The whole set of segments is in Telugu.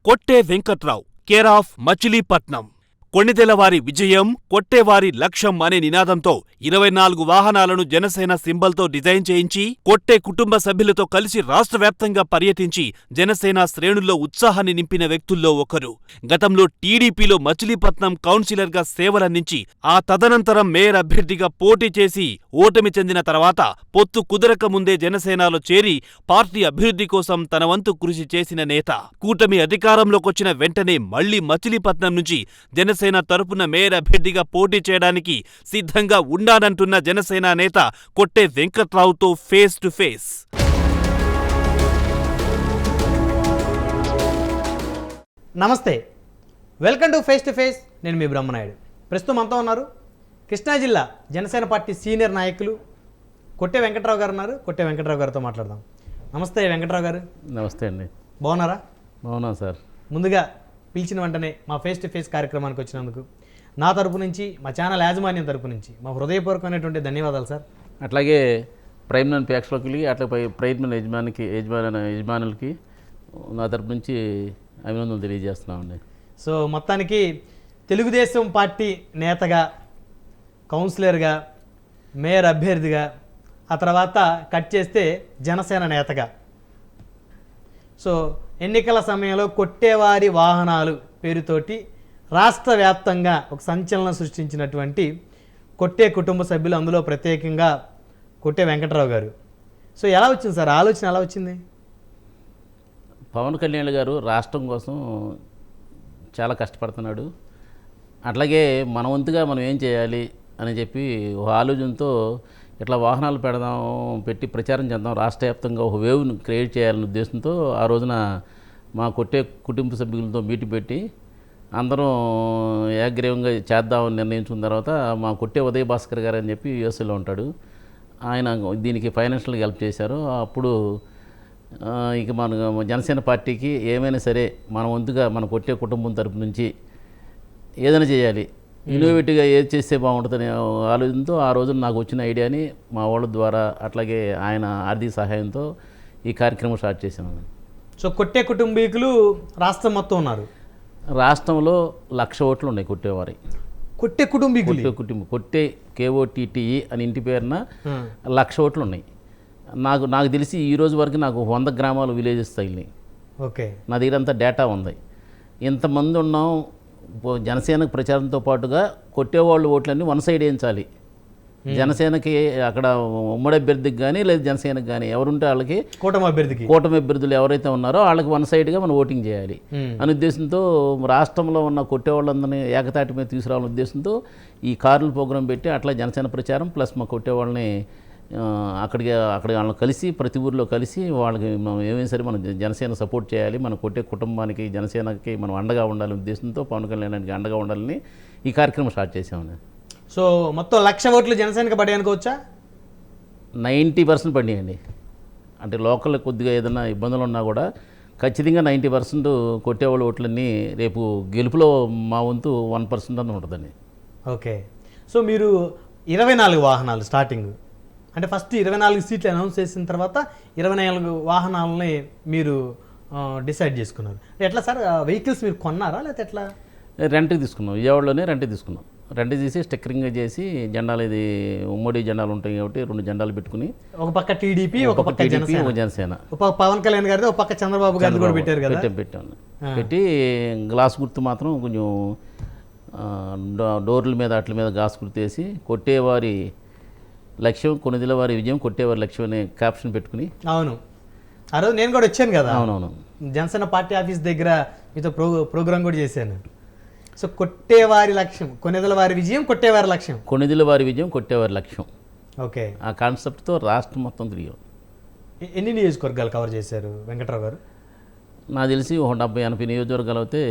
కొట్టే వెంకట్రావు కేర్ ఆఫ్ మచిలీపట్నం. కొణిదెలవారి విజయం కొట్టేవారి లక్ష్యం అనే నినాదంతో 24 వాహనాలను జనసేన సింబల్తో డిజైన్ చేయించి కొట్టే కుటుంబ సభ్యులతో కలిసి రాష్ట్ర వ్యాప్తంగా పర్యటించి జనసేన శ్రేణుల్లో ఉత్సాహాన్ని నింపిన వ్యక్తుల్లో ఒకరు. గతంలో టీడీపీలో మచిలీపట్నం కౌన్సిలర్గా సేవలందించి ఆ తదనంతరం మేయర్ అభ్యర్థిగా పోటీ చేసి ఓటమి చెందిన తర్వాత పొత్తు కుదరక ముందే జనసేనలో చేరి పార్టీ అభివృద్ధి కోసం తన వంతు కృషి చేసిన నేత. కూటమి అధికారంలోకొచ్చిన వెంటనే మళ్లీ మచిలీపట్నం నుంచి జనసేన తరపున మేయర్ అభ్యర్థిగా పోటీ చేయడానికి సిద్ధంగా ఉన్నానంటున్న జనసేన నేత కొట్టే వెంకట్రావుతో ఫేస్ టు ఫేస్. నమస్తే, welcome to face to face. నేను మీ బ్రహ్మనాయుడు. ప్రస్తుతం అంతా ఉన్నారు కృష్ణా జిల్లా జనసేన పార్టీ సీనియర్ నాయకులు కొట్టే వెంకట్రావు గారు ఉన్నారు. కొట్టే వెంకట్రావు గారితో మాట్లాడదాం. నమస్తే వెంకట్రావు గారు. నమస్తే అండి. బాగున్నారా? బాగున్నా సార్. ముందుగా పిలిచిన వెంటనే మా ఫేస్ టు ఫేస్ కార్యక్రమానికి వచ్చినందుకు నా తరపు నుంచి, మా ఛానల్ యాజమాన్యం తరపు నుంచి మా హృదయపూర్వకమైనటువంటి ధన్యవాదాలు సార్. అట్లాగే ప్రైమ్ నన్ ప్రేక్షకులకి, అట్లా ప్రైమ్ యజమానులకి నా తరపు నుంచి అభినందనలు తెలియజేస్తున్నామండి. సో మొత్తానికి తెలుగుదేశం పార్టీ నేతగా, కౌన్సిలర్గా, మేయర్ అభ్యర్థిగా, ఆ తర్వాత కట్ చేస్తే జనసేన నేతగా, సో ఎన్నికల సమయంలో కొట్టేవారి వాహనాలు పేరుతోటి రాష్ట్ర వ్యాప్తంగా ఒక సంచలనం సృష్టించినటువంటి కొట్టే కుటుంబ సభ్యులు, అందులో ప్రత్యేకంగా కొట్టే వెంకట్రావు గారు. సో ఎలా వచ్చింది సార్ ఆలోచన? ఎలా వచ్చింది? పవన్ కళ్యాణ్ గారు రాష్ట్రం కోసం చాలా కష్టపడుతున్నాడు. అట్లాగే మన వంతుగా మనం ఏం చేయాలి అని చెప్పి ఒక ఆలోచనతో ఇట్లా వాహనాలు పెట్టి ప్రచారం చేద్దాం, రాష్ట్ర వ్యాప్తంగా ఒక వేవ్ను క్రియేట్ చేయాలనే ఉద్దేశంతో ఆ రోజున మా కొట్టే కుటుంబ సభ్యులతో మీటింగ్ పెట్టి అందరం ఏకగ్రీవంగా చేద్దామని నిర్ణయించుకున్న తర్వాత మా కొట్టే ఉదయ్ భాస్కర్ గారు అని చెప్పి యూఎస్ఏలో ఉంటాడు, ఆయన దీనికి ఫైనాన్షియల్గా హెల్ప్ చేశారు. అప్పుడు ఇక మన జనసేన పార్టీకి ఏమైనా సరే మన వంతుగా మన కొట్టే కుటుంబం తరపు నుంచి ఏదైనా చేయాలి, ఇన్నోవేటివ్గా ఏది చేస్తే బాగుంటుందనే ఆలోచనతో ఆ రోజున నాకు వచ్చిన ఐడియాని మా వాళ్ళ ద్వారా, అట్లాగే ఆయన ఆర్థిక సహాయంతో ఈ కార్యక్రమం స్టార్ట్ చేశాము. సో కొట్టే కుటుంబీకులు రాష్ట్రం మొత్తం ఉన్నారు. రాష్ట్రంలో 1,00,000 ఓట్లు ఉన్నాయి కొట్టేవారి. కొట్టే కుటుంబీకులు, కొట్టే KOTTE అని ఇంటి పేరున 1,00,000 ఓట్లు ఉన్నాయి. నాకు తెలిసి ఈ రోజు వరకు నాకు 100 గ్రామాలు, విలేజెస్ తగిలినాయి. ఓకే, నా దగ్గర అంతా డేటా ఉంది. ఇంతమంది ఉన్నాం. జనసేనకు ప్రచారంతో పాటుగా కొట్టేవాళ్ళు ఓట్లన్నీ వన్ సైడ్ వేయించాలి. జనసేనకి అక్కడ ఉమ్మడి అభ్యర్థికి కానీ లేదా జనసేనకి కానీ ఎవరుంటే వాళ్ళకి కూటమి అభ్యర్థులు ఎవరైతే ఉన్నారో వాళ్ళకి వన్ సైడ్గా మనం ఓటింగ్ చేయాలి అనే ఉద్దేశంతో రాష్ట్రంలో ఉన్న కొట్టేవాళ్ళందరినీ ఏకతాటి మీద తీసుకురావాలనే ఉద్దేశంతో ఈ కార్ల ప్రోగ్రాం పెట్టి అట్లా జనసేన ప్రచారం ప్లస్ మా కొట్టేవాళ్ళని అక్కడ వాళ్ళని కలిసి ప్రతి ఊరిలో కలిసి వాళ్ళకి మనం ఏమైనా సరే మనం జనసేన సపోర్ట్ చేయాలి, మన కొట్టే కుటుంబానికి జనసేనకి మనం అండగా ఉండాలనే ఉద్దేశంతో పవన్ కళ్యాణ్కి అండగా ఉండాలని ఈ కార్యక్రమం స్టార్ట్ చేసామని. సో మొత్తం 1,00,000 ఓట్లు జనసేనకి పడి అనుకోవచ్చా? 90% పడినాయండి. అంటే లోకల్ కొద్దిగా ఏదైనా ఇబ్బందులు ఉన్నా కూడా ఖచ్చితంగా 90% కొట్టేవాళ్ళ ఓట్లన్నీ రేపు గెలుపులో మా వంతు 1% అని ఉంటుందండి. ఓకే, సో మీరు 24 వాహనాలు స్టార్టింగ్, అంటే ఫస్ట్ 24 సీట్లు అనౌన్స్ చేసిన తర్వాత 24 వాహనాలని మీరు డిసైడ్ చేసుకున్నారు. ఎట్లా సార్ వెహికల్స్ మీరు కొన్నారా లేకపోతే ఎట్లా? రెంట్కి తీసుకున్నాం, విజయవాడలోనే రెంట్కి తీసుకున్నాం. రెంట్ చేసి స్టిక్కరింగ్ చేసి జెండాలు, ఇది ఉమ్మడి జెండాలు ఉంటాయి కాబట్టి 2 జెండాలు పెట్టుకుని ఒక పక్క టీడీపీ, ఒక పక్క జనసేన, ఒక పవన్ కళ్యాణ్ గారిది, ఒక పక్క చంద్రబాబు గారిది కూడా పెట్టారు కదా. పెట్టాను. పెట్టి గ్లాస్ గుర్తు మాత్రం కొంచెం డోర్ల మీద వాటి మీద గ్లాస్ గుర్తు వేసి కొట్టేవారి లక్ష్యం కొణిదెలవారి విజయం కొట్టేవారి లక్ష్యం అనే క్యాప్షన్ పెట్టుకుని. అవును, ఆ రోజు నేను కూడా వచ్చాను కదా. అవునవును, జనసేన పార్టీ ఆఫీస్ దగ్గర మీతో ప్రోగ్రాం కూడా చేశాను. సో కొట్టేవారి లక్ష్యం కొణిదెలవారి విజయం కొట్టేవారి లక్ష్యం, కొణిదెలవారి విజయం కొట్టేవారి లక్ష్యం. ఓకే, ఆ కాన్సెప్ట్తో రాష్ట్రం మొత్తం తిరిగాం. ఎన్ని నియోజకవర్గాలు కవర్ చేశారు వెంకట్రావు గారు? నాకు తెలిసి 70-80 నియోజకవర్గాలు అయితే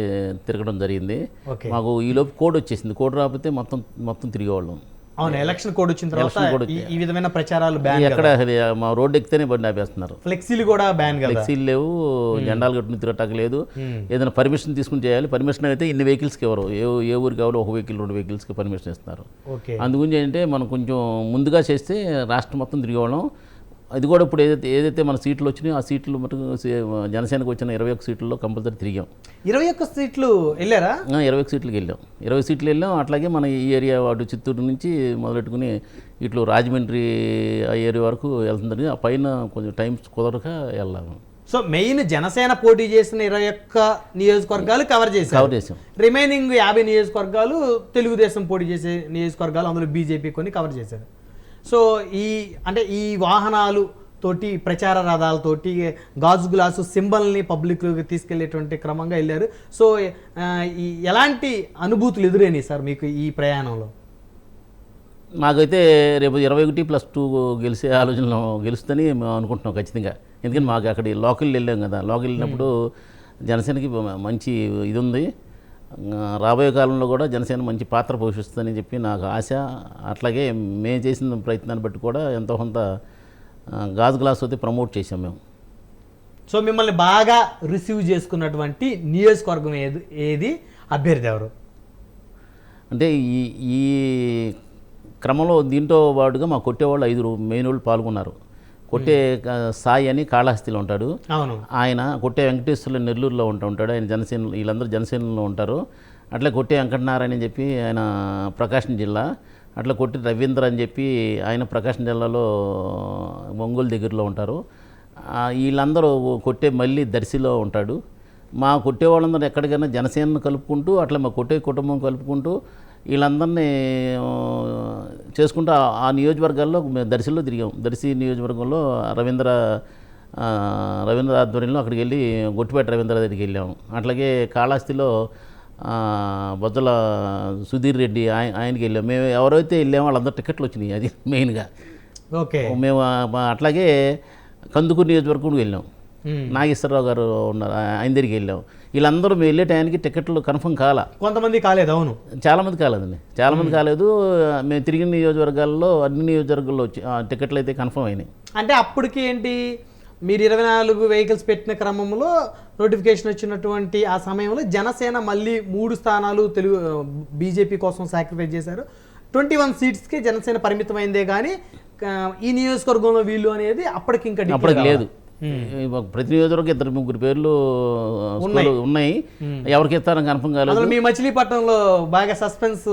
తిరగడం జరిగింది. ఓకే, మాకు ఈలోపు కోడ్ వచ్చేసింది. కోడ్ రాకపోతే మొత్తం తిరిగేవాళ్ళం. అవును, ఎలక్షన్ కోడ్ వచ్చిన తర్వాత ఈ విధమైన ప్రచారాలు బ్యాన్. ఎక్కడ మా రోడ్డు ఎక్కితేనే బండి ఆపేస్తున్నారు. ఫ్లెక్సీలు కూడా బ్యాన్ కదా. ఫ్లెక్సీలు లేవు, జెండాలు కట్టుకుని తిరగటానికి లేదు. ఏదైనా పర్మిషన్ తీసుకుని చేయాలి. పర్మిషన్ అయితే ఇన్ని వెహికల్స్కి ఎవరు ఏ ఊరికి కావాలో ఒక వెహికల్ 2 వెహికల్స్కి పర్మిషన్ ఇస్తున్నారు. అందుగురించి ఏంటంటే మనం కొంచెం ముందుగా చేస్తే రాష్ట్రం మొత్తం తిరిగేవాళ్ళం. అది కూడా ఇప్పుడు ఏదైతే మన సీట్లు వచ్చినాయో ఆ సీట్లు మటుకు జనసేనకు వచ్చిన 21 సీట్లలో కంపల్సరీ తిరిగాం. 21 సీట్లు వెళ్ళారా? 21 సీట్లకి వెళ్ళాం, 20 సీట్లు వెళ్ళాం. అట్లాగే మన ఈ ఏరియా వాడు చిత్తూరు నుంచి మొదలెట్టుకుని ఇట్లు రాజమండ్రి ఆ ఏరియా వరకు వెళ్తుంది. ఆ పైన కొంచెం టైం కుదరక వెళ్ళాము. సో మెయిన్ జనసేన పోటీ చేసిన 21 నియోజకవర్గాలు కవర్ చేశాం. రిమైనింగ్ 50 నియోజకవర్గాలు తెలుగుదేశం పోటీ చేసే నియోజకవర్గాలు, అందులో బీజేపీ కొన్ని కవర్ చేశారు. సో ఈ వాహనాలు తోటి, ప్రచార రథాలతోటి, గాజు గ్లాసు సింబల్ని పబ్లిక్లోకి తీసుకెళ్లేటువంటి క్రమంగా వెళ్ళారు. సో ఎలాంటి అనుభూతులు ఎదురైనాయి సార్ మీకు ఈ ప్రయాణంలో? మాకైతే రేపు 21+2 గెలిచే ఆలోచనలో గెలుస్తుందని మేము అనుకుంటున్నాం ఖచ్చితంగా. ఎందుకంటే మాకు అక్కడ లోకల్ వెళ్ళాం కదా, లోకల్ వెళ్ళినప్పుడు జనసేనకి మంచి ఇది ఉంది. రాబోయే కాలంలో కూడా జనసేన మంచి పాత్ర పోషిస్తుందని చెప్పి నాకు ఆశ. అట్లాగే మేము చేసిన ప్రయత్నాన్ని బట్టి కూడా ఎంతో కొంత గాజు గ్లాస్ అయితే ప్రమోట్ చేసాం మేము. సో మిమ్మల్ని బాగా రిసీవ్ చేసుకున్నటువంటి నియోజకవర్గం ఏది, అభ్యర్థి ఎవరు? అంటే ఈ క్రమంలో దీంట్లో వాడుగా మా కొట్టేవాళ్ళు 5 మెయిన్ వాళ్ళు పాల్గొన్నారు. కొట్టే సాయి అని కాళహస్తిలో ఉంటాడు. అవును. ఆయన కొట్టే వెంకటేశ్వర్లు నెల్లూరులో ఉంటాడు. ఆయన జనసేన, వీళ్ళందరూ జనసేనలో ఉంటారు. అట్లా కొట్టే వెంకటనారాయణ అని చెప్పి ఆయన ప్రకాశం జిల్లా, అట్లా కొట్టి రవీంద్ర అని చెప్పి ఆయన ప్రకాశం జిల్లాలో ఒంగోలు దగ్గరలో ఉంటారు. వీళ్ళందరూ కొట్టే మళ్ళీ దర్శిలో ఉంటాడు. మా కొట్టే వాళ్ళందరూ ఎక్కడికైనా జనసేనను కలుపుకుంటూ, అట్లా మా కొట్టే కుటుంబం కలుపుకుంటూ వీళ్ళందరినీ చేసుకుంటూ ఆ నియోజకవర్గాల్లో మేము దర్శిలో తిరిగాం. దర్శి నియోజకవర్గంలో రవీంద్ర ఆధ్వర్యంలో అక్కడికి వెళ్ళి గొట్టిపేట రవీంద్ర దగ్గరికి వెళ్ళాము. అట్లాగే కాళహస్తిలో బొజ్జల సుధీర్ రెడ్డి ఆయనకి వెళ్ళాము. మేము ఎవరైతే వెళ్ళామో వాళ్ళందరూ టికెట్లు వచ్చినాయి, అది మెయిన్గా. ఓకే. మేము అట్లాగే కందుకూరు నియోజకవర్గం వెళ్ళాం. నాగేశ్వరరావు గారు ఉన్నారు, ఆయన దగ్గరికి వెళ్ళాం. వీళ్ళందరూ మేము వెళ్ళే టైంకి టికెట్లు కన్ఫర్మ్ కాలా, కొంతమంది కాలేదు. అవును, చాలామంది కాలేదండి, చాలామంది కాలేదు. మేము తిరిగిన నియోజకవర్గాల్లో అన్ని నియోజకవర్గాల్లో వచ్చి టికెట్లు అయితే కన్ఫర్మ్ అయినాయి. అంటే అప్పటికి ఏంటి, మీరు 24 వెహికల్స్ పెట్టిన క్రమంలో నోటిఫికేషన్ వచ్చినటువంటి ఆ సమయంలో జనసేన మళ్ళీ 3 స్థానాలు బీజేపీ కోసం సాక్రిఫైస్ చేశారు. 21 సీట్స్కి జనసేన పరిమితమైందే కానీ ఈ నియోజకవర్గంలో వీళ్ళు అనేది అప్పటికి ఇంకా లేదు. ప్రతి నియోజకవర్గం 2-3 పేర్లు ఉన్నాయి. ఎవరికి ఇస్తారని కన్ఫర్మ్ కాలేదు. మీ మచిలీపట్నంలో బాగా సస్పెన్స్.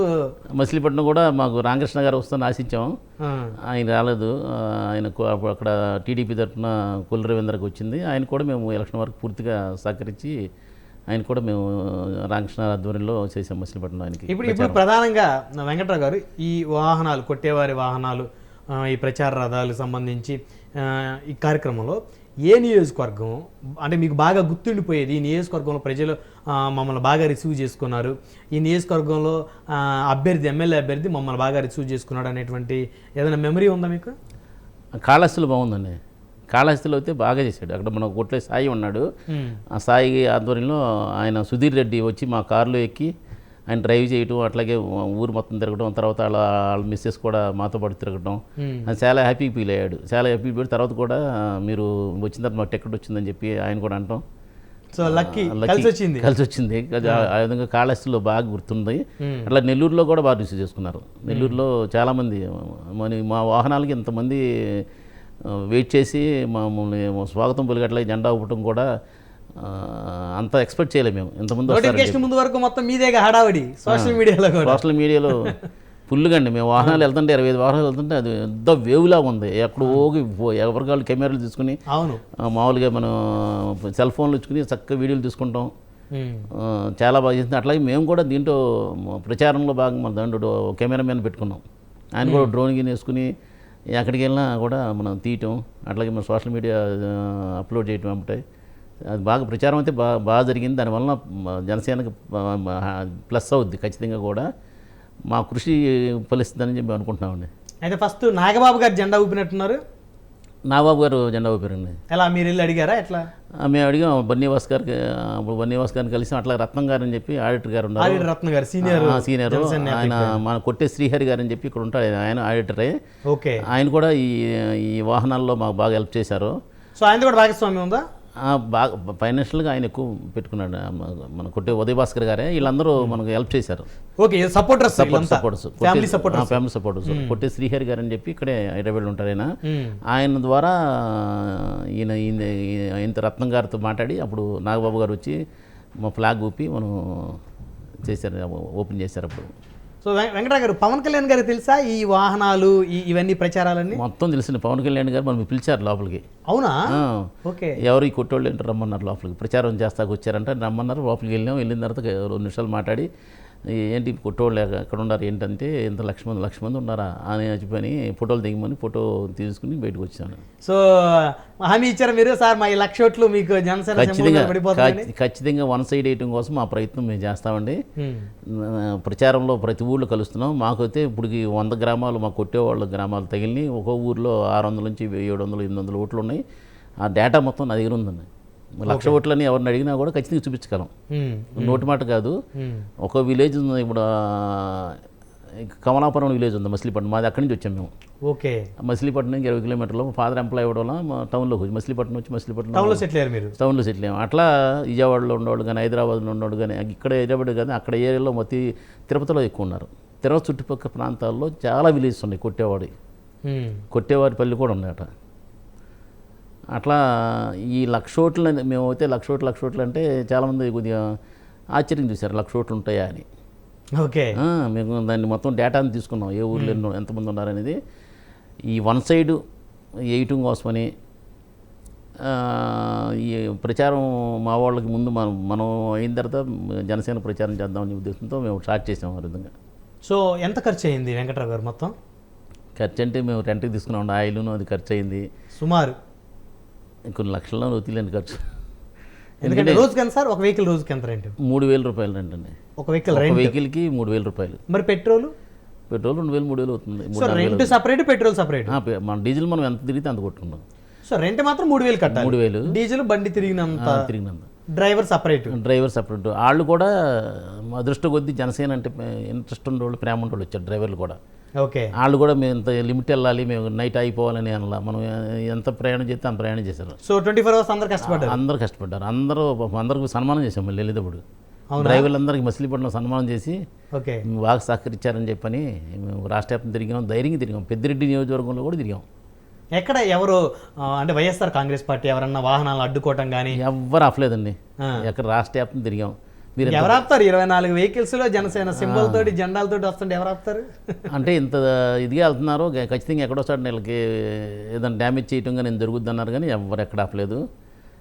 మచిలీపట్నం కూడా మాకు రామకృష్ణ గారు వస్తుందని ఆశించాం, ఆయన రాలేదు. ఆయనకు అక్కడ టీడీపీ తరఫున కుల రవీంద్రకి వచ్చింది. ఆయన కూడా మేము ఎలక్షన్ వరకు పూర్తిగా సహకరించి ఆయన కూడా మేము రామకృష్ణ ఆధ్వర్యంలో చేసాం మచిలీపట్నం ఆయనకి. ఇప్పుడు ప్రధానంగా వెంకట్రావు గారు, ఈ వాహనాలు, కొట్టేవారి వాహనాలు, ఈ ప్రచార రథాలకు సంబంధించి ఈ కార్యక్రమంలో ఏ నియోజకవర్గం అంటే మీకు బాగా గుర్తుండిపోయేది, ఈ నియోజకవర్గంలో ప్రజలు మమ్మల్ని బాగా రిసీవ్ చేసుకున్నారు, ఈ నియోజకవర్గంలో ఎమ్మెల్యే అభ్యర్థి మమ్మల్ని బాగా రిసీవ్ చేసుకున్నాడు అనేటువంటి ఏదైనా మెమరీ ఉందా మీకు? కాళహస్తిలో బాగుందండి. కాళహస్తిలో అయితే బాగా చేశాడు. అక్కడ మన కొట్లే సాయి ఉన్నాడు. ఆ సాయి ఆధ్వర్యంలో ఆయన సుధీర్ రెడ్డి వచ్చి మా కారులో ఎక్కి ఆయన డ్రైవ్ చేయటం, అట్లాగే ఊరు మొత్తం తిరగడం, తర్వాత వాళ్ళ మిస్సెస్ కూడా మాతో పాటు తిరగడం, ఆయన చాలా హ్యాపీ ఫీల్ అయ్యాడు. చాలా హ్యాపీ ఫీల్ తర్వాత కూడా మీరు వచ్చిన తర్వాత మాకు టికెట్ వచ్చిందని చెప్పి ఆయన కూడా అంటాం. సో లక్కీ కలిసి వచ్చింది. ఆ విధంగా కాళహస్తిలో బాగా గుర్తుంది. అట్లా నెల్లూరులో కూడా బాగా రిసీవ్ చేసుకున్నారు. నెల్లూరులో చాలామంది మా వాహనాలకి ఇంతమంది వెయిట్ చేసి మమ్మల్ని స్వాగతం పలిగట్లే జెండా ఊపటం కూడా అంత ఎక్స్పెక్ట్ చేయలేము మేము. ఇంతమంది ముందు వరకు మొత్తం మీదేగా హడావిడి సోషల్ మీడియాలో ఫుల్గా అండి. మేము వాహనాలు వెళ్తుంటే 25 వాహనాలు వెళ్తుంటే అది పెద్ద వేవ్లాగా ఉంది. ఎక్కడ ఎవరికాళ్ళు కెమెరాలు తీసుకుని, అవును, మామూలుగా మనం సెల్ ఫోన్లు ఇచ్చుకుని చక్కగా వీడియోలు తీసుకుంటాం. చాలా బాగా చేస్తుంది. అట్లాగే మేము కూడా దీంట్లో ప్రచారంలో భాగంగా మన దాంట్లో కెమెరామెన్ పెట్టుకున్నాం. ఆయన కూడా డ్రోన్ గిని వేసుకుని ఎక్కడికి వెళ్ళినా కూడా మనం తీయటం, అట్లాగే మన సోషల్ మీడియా అప్లోడ్ చేయటం ఉంటాయి. అది బాగా ప్రచారం అయితే బాగా జరిగింది. దానివల్ల జనసేనకు ప్లస్ అవుద్ది ఖచ్చితంగా. కూడా మా కృషి ఫలిస్తుందని చెప్పి అనుకుంటున్నామండి. అయితే ఫస్ట్ నాగబాబు గారు జెండా ఊపినట్టున్నారు. నాగబాబు గారు జెండా ఊపారండి. ఎలా, మీరు వెళ్ళి అడిగారా? ఎట్లా? మేము అడిగాం బన్నీవాస్ గారికి. బన్నీవాస్ గారిని కలిసి అట్లా రత్నం గారు అని చెప్పి ఆడిటర్ గారు ఉన్నారు. రత్నం గారు సీనియర్. ఆయన మన కొట్టే శ్రీహరి గారు అని చెప్పి ఇక్కడ ఉంటాడు, ఆయన ఆడిటరే. ఓకే. ఆయన కూడా ఈ వాహనాల్లో మాకు బాగా హెల్ప్ చేశారు. సో ఆయన కూడా భాగస్వామ్యం ఉందా? బాగా ఫైనాన్షియల్గా ఆయన ఎక్కువ పెట్టుకున్నాడు. మన కొట్టే ఉదయ్ భాస్కర్ గారే వీళ్ళందరూ మనకు హెల్ప్ చేశారు. Okay, supporters, family supporters. కొట్టే శ్రీహరి గారు అని చెప్పి ఇక్కడే హైదరాబాద్ ఉంటారు ఆయన ద్వారా ఇంత రత్నం గారితో మాట్లాడి అప్పుడు నాగబాబు గారు వచ్చి మా ఫ్లాగ్ ఊపి మనం చేశారు, ఓపెన్ చేశారు అప్పుడు. సో వెంకటరావు గారు, పవన్ కళ్యాణ్ గారికి తెలుసా ఈ వాహనాలు ఇవన్నీ ప్రచారాలన్నీ? మొత్తం తెలిసింది. పవన్ కళ్యాణ్ గారు మనం పిలిచారు లోపలికి. అవునా? ఓకే. ఎవరు ఈ కొట్టోళ్ళు ఏంటో రమ్మన్నారు లోపలికి, ప్రచారం చేస్తాకు వచ్చారంటే రమ్మన్నారు. లోపలికి వెళ్ళిన తర్వాత 2 నిమిషాలు మాట్లాడి ఏంటి కొట్టోళ్ళు ఎక్కడ ఉన్నారు ఏంటంటే ఇంత లక్ష మంది ఉన్నారా అని చెప్పని ఫోటోలు దిగమని ఫోటో తీసుకుని బయటకు వచ్చాను. సో హామీ ఇచ్చారు మీరు, సార్ మా 1,00,000 ఓట్లు మీకు జనసేన ఖచ్చితంగా వన్ సైడ్ వేయటం కోసం మా ప్రయత్నం మేము చేస్తామండి. ప్రచారంలో ప్రతి ఊళ్ళో కలుస్తున్నాం. మాకైతే ఇప్పటికి 100 గ్రామాలు మా కొట్టేవాళ్ళ గ్రామాలు తగిలిని, ఒక్కో ఊర్లో 600 నుంచి 700, 800 ఓట్లు ఉన్నాయి. ఆ డేటా మొత్తం నా దగ్గర ఉందండి. 1,00,000 ఓట్లని ఎవరిని అడిగినా కూడా ఖచ్చితంగా చూపించగలం, నోటి మాట కాదు. ఒక విలేజ్ ఉంది ఇప్పుడు, కమలాపురం విలేజ్ ఉంది మచిలీపట్నం, మాది అక్కడి నుంచి వచ్చాం మేము. ఓకే. మచిలీపట్నం నుంచి 20 కిలోమీటర్లు. ఫాదర్ ఎంప్లాయ్ అవ్వడం వల్ల మా టౌన్లోకి వచ్చి మచిలీపట్నం వచ్చి మచిలీపట్నం టౌన్లో సెటిల్ అయ్యారు మీరు? టౌన్లో సెటిల్ అయ్యాం. అట్లా విజయవాడలో ఉండేవాళ్ళు కానీ, హైదరాబాద్లో ఉండేవాళ్ళు కానీ, ఇక్కడ హైదరాబాద్ కానీ అక్కడ ఏరియాలో మొత్తం తిరుపతిలో ఎక్కువ ఉన్నారు. తిరుపతి చుట్టుపక్కల ప్రాంతాల్లో చాలా విలేజెస్ ఉన్నాయి. కొట్టేవాడి పల్లి కూడా ఉన్నాయట. అట్లా ఈ 1,00,000 ఓట్లు మేమైతే 1,00,000 ఓట్లు అంటే చాలామంది కొద్దిగా ఆశ్చర్యం చూశారు, 1,00,000 ఓట్లు ఉంటాయా అని. ఓకే. మేము దాన్ని మొత్తం డేటాని తీసుకున్నాం, ఏ ఊళ్ళో ఎంతమంది ఉన్నారనేది. ఈ వన్ సైడ్ వేయటం కోసమని ఈ ప్రచారం మా వాళ్ళకి ముందు మనం అయిన తర్వాత జనసేన ప్రచారం చేద్దామనే ఉద్దేశంతో మేము స్టార్ట్ చేసాం ఆ విధంగా. సో ఎంత ఖర్చు అయింది వెంకట్రావు గారు మొత్తం? ఖర్చు అంటే మేము రెంట్కి తీసుకున్నాం, ఆయిల్ను అది ఖర్చు అయింది సుమారు కొన్ని లక్షల్లో వదిలేండి ఖర్చు. ఎందుకంటే రోజుకి ఎంత సార్? ఒక వెహికల్ రోజుకి ఎంత రెంట్? 3,000 రూపాయలు రెంట్ అండి. ఒక వెహికల్కి 3,000 రూపాయలు. మరి పెట్రోల్ 2,000 3,000 అవుతుంది. Rent separate, petrol separate. మన డీజిల్ మనం ఎంత తిరిగితే అంత కొట్టుకున్నాం. సో రెంట్ మాత్రం 3,000 కట్టాలి. 3,000 డీజిల్ బండి తిరిగినంత. Driver separate. వాళ్ళు కూడా అదృష్ట కొద్దీ జనసేన అంటే ఇంట్రెస్ట్ ఉండేవాళ్ళు, ప్రేమ ఉండేవాళ్ళు వచ్చారు డ్రైవర్లు కూడా. ఓకే. వాళ్ళు కూడా మేము ఇంత లిమిట్ వెళ్ళాలి, మేము నైట్ అయిపోవాలని అనలా, మనం ఎంత ప్రయాణం చేస్తే అంత ప్రయాణం చేశారు. సో 24 అవర్స్ అందరు కష్టపడ్డారు. అందరికి సన్మానం చేసాం మళ్ళీ వెళ్ళేటప్పుడు. డ్రైవర్లందరికీ మచిలీపట్నంలో సన్మానం చేసి ఓకే బాగా సహకరించారని చెప్పని మేము రాష్ట్ర వ్యాప్తం తిరిగాం, ధైర్యంగా తిరిగాం. పెద్దిరెడ్డి నియోజకవర్గంలో కూడా తిరిగాం. ఎక్కడ ఎవరు అంటే వైఎస్ఆర్ కాంగ్రెస్ పార్టీ ఎవరన్నా వాహనాలు అడ్డుకోవటం కానీ ఎవ్వరు ఆపలేదండి. ఎక్కడ రాష్ట్ర వ్యాప్తం తిరిగాం. మీరు ఎవరు ఆపుతారు? 24 వెహికల్స్ లో జనసేన సింబల్ తోటి, జెండాలతోటి వస్తుంటే ఎవరు ఆపుతారు? అంటే ఇంత ఇదిగా వెళ్తున్నారు, ఖచ్చితంగా ఎక్కడో చోట వీళ్ళకి ఏదైనా డ్యామేజ్ చేయటం కానీ జరుగుద్ది అన్నారు కానీ ఎవరు ఎక్కడ ఆపలేదు,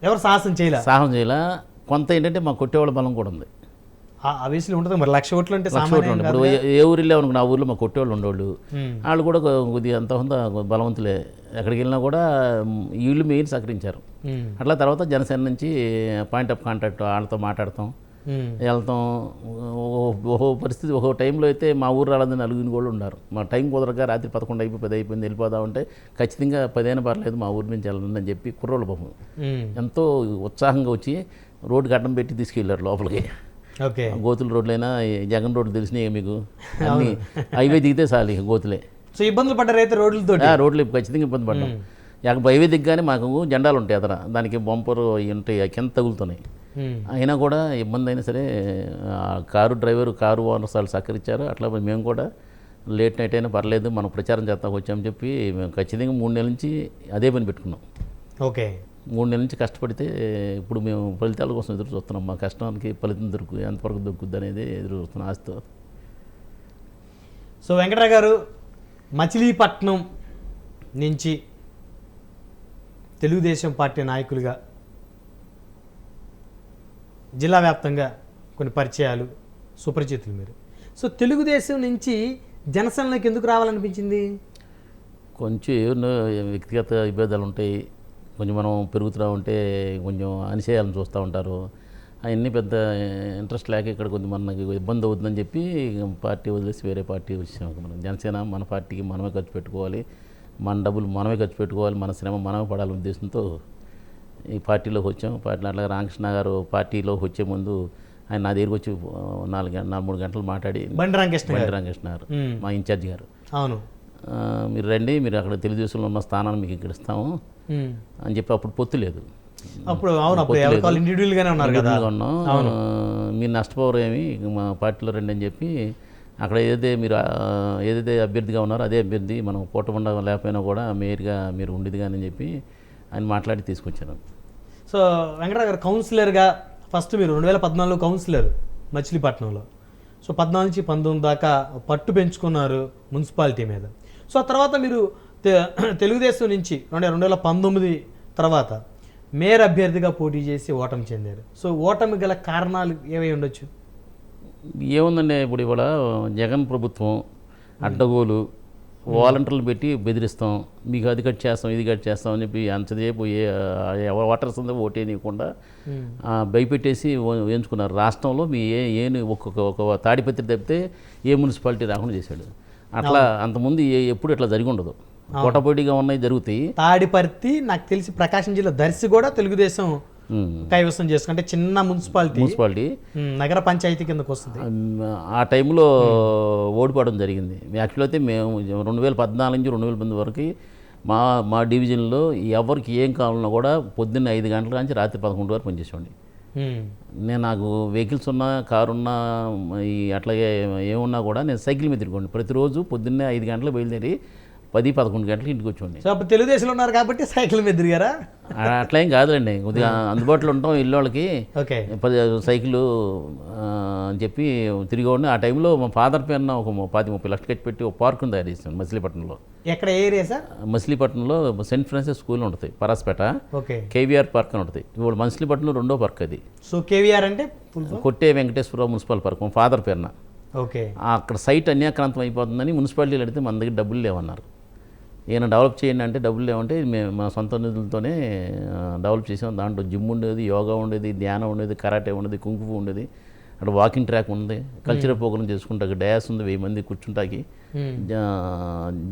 ఎవరు సాహసం చేయలే. కొంత ఏంటంటే మా కొట్టేవాళ్ళ బలం కూడా ఉంది. ఆబ్వియస్లీ ఉంటుంది మరి. 1,00,000 ఓట్లు అంటే ఇప్పుడు ఏ ఊరు వెళ్ళావు అనుకున్నా, ఆ ఊర్లో మా కొట్టేవాళ్ళు ఉండేవాళ్ళు. వాళ్ళు కూడా కొద్దిగా అంత బలవంతులే. ఎక్కడికి వెళ్ళినా కూడా వీళ్ళు మెయిన్ సహకరించారు. అట్లా తర్వాత జనసేన నుంచి పాయింట్ ఆఫ్ కాంటాక్ట్ వాళ్ళతో మాట్లాడతాం, వెళ్తాం. ఒక్కో పరిస్థితి ఒక్కో టైంలో అయితే మా ఊరు రాలని 4 కూడా ఉన్నారు. మా టైం కుదరక రాత్రి 11 అయిపోయి 10 అయిపోయింది వెళ్ళిపోదామంటే ఖచ్చితంగా 10 అయినా పర్లేదు మా ఊరి నుంచి వెళ్ళండి అని చెప్పి కుర్రోళ్ళు పాపం ఎంతో ఉత్సాహంగా వచ్చి రోడ్డుకి అడ్డం పెట్టి తీసుకెళ్ళారు లోపలికి. ఓకే. గోతుల రోడ్లైనా జగన్ రోడ్లు తెలిసినాయి మీకు, అన్ని హైవే దిగితే చాలు గోతులే. సో ఇబ్బందులు పడ్డారు అయితే రోడ్లతో? రోడ్లు ఖచ్చితంగా ఇబ్బంది పడ్డాం. హైవే దిగ్గానే మాకు జెండాలు ఉంటాయి అదర, దానికి బంపర్ ఉంటాయి, కింద తగులుతున్నాయి. అయినా కూడా ఇబ్బంది అయినా సరే కారు ఓనర్స్ వాళ్ళు సహకరించారు. అట్లా మేము కూడా లేట్ నైట్ అయినా పర్లేదు మనం ప్రచారం చేస్తాకు వచ్చామని చెప్పి మేము ఖచ్చితంగా 3 నెలల నుంచి అదే పని పెట్టుకున్నాం. ఓకే. 3 నెలల నుంచి కష్టపడితే ఇప్పుడు మేము ఫలితాల కోసం ఎదురు చూస్తున్నాం. మా కష్టానికి ఫలితం ఎంతవరకు దొరుకుద్ది అనేది ఎదురు చూస్తున్నాం ఆశతో. సో వెంకటరావు గారు, మచిలీపట్నం నుంచి తెలుగుదేశం పార్టీ నాయకులుగా జిల్లా వ్యాప్తంగా కొన్ని పరిచయాలు, సుపరిచితులు మీరు. సో తెలుగుదేశం నుంచి జనసేనలోకి ఎందుకు రావాలనిపించింది? కొంచెం ఏమన్నా వ్యక్తిగత విభేదాలు ఉంటాయి, కొంచెం మనం పెరుగుతూ ఉంటే కొంచెం అనిచేయాలని చూస్తూ ఉంటారు. అవన్నీ పెద్ద ఇంట్రెస్ట్ లేక ఇక్కడ కొంచెం మనకి ఇబ్బంది అవుతుందని చెప్పి పార్టీ వదిలేసి వేరే పార్టీ వచ్చాము. మనం జనసేన మన పార్టీకి మనమే ఖర్చు పెట్టుకోవాలి, మన డబ్బులు మనమే ఖర్చు పెట్టుకోవాలి, మన శ్రమ మనమే పడాలనే ఉద్దేశంతో ఈ పార్టీలోకి వచ్చాం. అట్లాగే రామకృష్ణ గారు పార్టీలోకి వచ్చే ముందు ఆయన నా దగ్గరికి వచ్చి 3 గంటలు మాట్లాడి, బండి రామకృష్ణ గారు మా ఇన్ఛార్జ్ గారు, అవును మీరు రండి, మీరు అక్కడ తెలుగుదేశంలో ఉన్న స్థానాన్ని మీకు ఇక్కడ ఇస్తాము అని చెప్పి. అప్పుడు పొత్తు లేదు. అప్పుడు అవును, అప్పుడు ఎవరికి వాళ్ళు ఇండివిజువల్ గానే ఉన్నారు కదా. ఇండివిజువల్గా ఉన్నాం. మీరు నష్టపోరు ఏమి మా పార్టీలో రండి అని చెప్పి అక్కడ ఏదైతే అభ్యర్థిగా ఉన్నారో అదే అభ్యర్థి, మనం కూటమి లేకపోయినా కూడా మేయర్గా మీరు ఉండేది కానీ అని చెప్పి ఆయన మాట్లాడి తీసుకొచ్చాను. సో వెంకటరావు గారు కౌన్సిలర్గా ఫస్ట్ మీరు 2014 కౌన్సిలర్ మచిలీపట్నంలో. సో 14 నుంచి 19 దాకా పట్టు పెంచుకున్నారు మున్సిపాలిటీ మీద. సో ఆ తర్వాత మీరు తెలుగుదేశం నుంచి 2019 తర్వాత మేయర్ అభ్యర్థిగా పోటీ చేసి ఓటమి చెందారు. సో ఓటమి గల కారణాలు ఏవై ఉండొచ్చు? ఏముందండి, ఇప్పుడు ఇవాళ జగన్ ప్రభుత్వం అడ్డగోలు వాలంటీర్లు పెట్టి బెదిరిస్తాం, మీకు అది కట్ చేస్తాం ఇది కట్ చేస్తాం అని చెప్పి అంతసేపు ఓటర్స్ అంతా ఓటేయకుండా భయపెట్టేసి వేయించుకున్నారు. రాష్ట్రంలో మీ ఒక తాడిపత్రి తప్పితే ఏ మున్సిపాలిటీ రాకుండా చేశాడు. అట్లా అంతకుముందు ఎప్పుడు ఇట్లా జరిగి ఉండదు. పోటాపోటీగా ఉన్నాయి జరుగుతాయి. తాడిపర్తి నాకు తెలిసి ప్రకాశం జిల్లా దర్శి కూడా తెలుగుదేశం కైవసం చేసుకుంటే చిన్న మున్సిపాలిటీ నగర పంచాయతీ కిందకు వస్తుంది. ఆ టైంలో ఓడిపోవడం జరిగింది. యాక్చువల్ అయితే మేము 2014 నుంచి 2019 వరకు మా డివిజన్లో ఎవరికి ఏం కావాలన్నా కూడా పొద్దున్న 5 గంటల నుంచి రాత్రి 11 వరకు పనిచేసేవాడిని. నాకు వెహికల్స్ ఉన్నా, కారు ఉన్నా, అట్లాగే ఏమున్నా కూడా నేను సైకిల్ మీద తిరుగుకోండి. ప్రతిరోజు పొద్దున్నే 5 గంటలకు బయలుదేరి 10-11 గంటలకు ఇంటికి వచ్చేవాడిని. సో అప్పుడు తెలుగుదేశంలో ఉన్నారు కాబట్టి సైకిల్ మీద తిరిగారా? అట్లా ఏం కాదులేండి, కొద్దిగా అందుబాటులో ఉంటాం ఇల్లు వాళ్ళకి. ఓకే, సైకిల్ అని చెప్పి తిరిగేవాడిని. ఆ టైంలో మా ఫాదర్ పేరున ఒక 20-30 లక్షలు కట్టి పెట్టి ఒక పార్కును తయారు చేసాను మచిలీపట్నంలో. ఎక్కడ ఏరియా సార్? మచిలీపట్నంలో సెయింట్ ఫ్రాన్సిస్ స్కూల్ ఉంటుంది, పరాస్పేట. ఓకే, కేవీఆర్ పార్క్ అని ఉంటుంది. ఇప్పుడు మచిలీపట్నంలో 2వ పార్క్ అది. సో కేవీఆర్ అంటే కొట్టే వెంకటేశ్వరరావు మున్సిపల్ పార్క్ మా ఫాదర్ పేరున. ఓకే, అక్కడ సైట్ అన్యాక్రాంతం అయిపోతుందని మున్సిపాలిటీలు అడిగితే మన దగ్గర డబ్బులు లేవన్నారు. ఈయన డెవలప్ చేయండి అంటే డబ్బులు లేవంటే మేము మా సొంత నిధులతోనే డెవలప్ చేసాం. దాంట్లో జిమ్ ఉండేది, యోగా ఉండేది, ధ్యానం ఉండేది, కరాటే ఉండేది, కుంగుఫు ఉండేది, అక్కడ వాకింగ్ ట్రాక్ ఉంది, కల్చరల్ ప్రోగ్రామ్ చేసుకుంటాకి డయాస్ ఉంది, 1000 మంది కూర్చుంటాకి,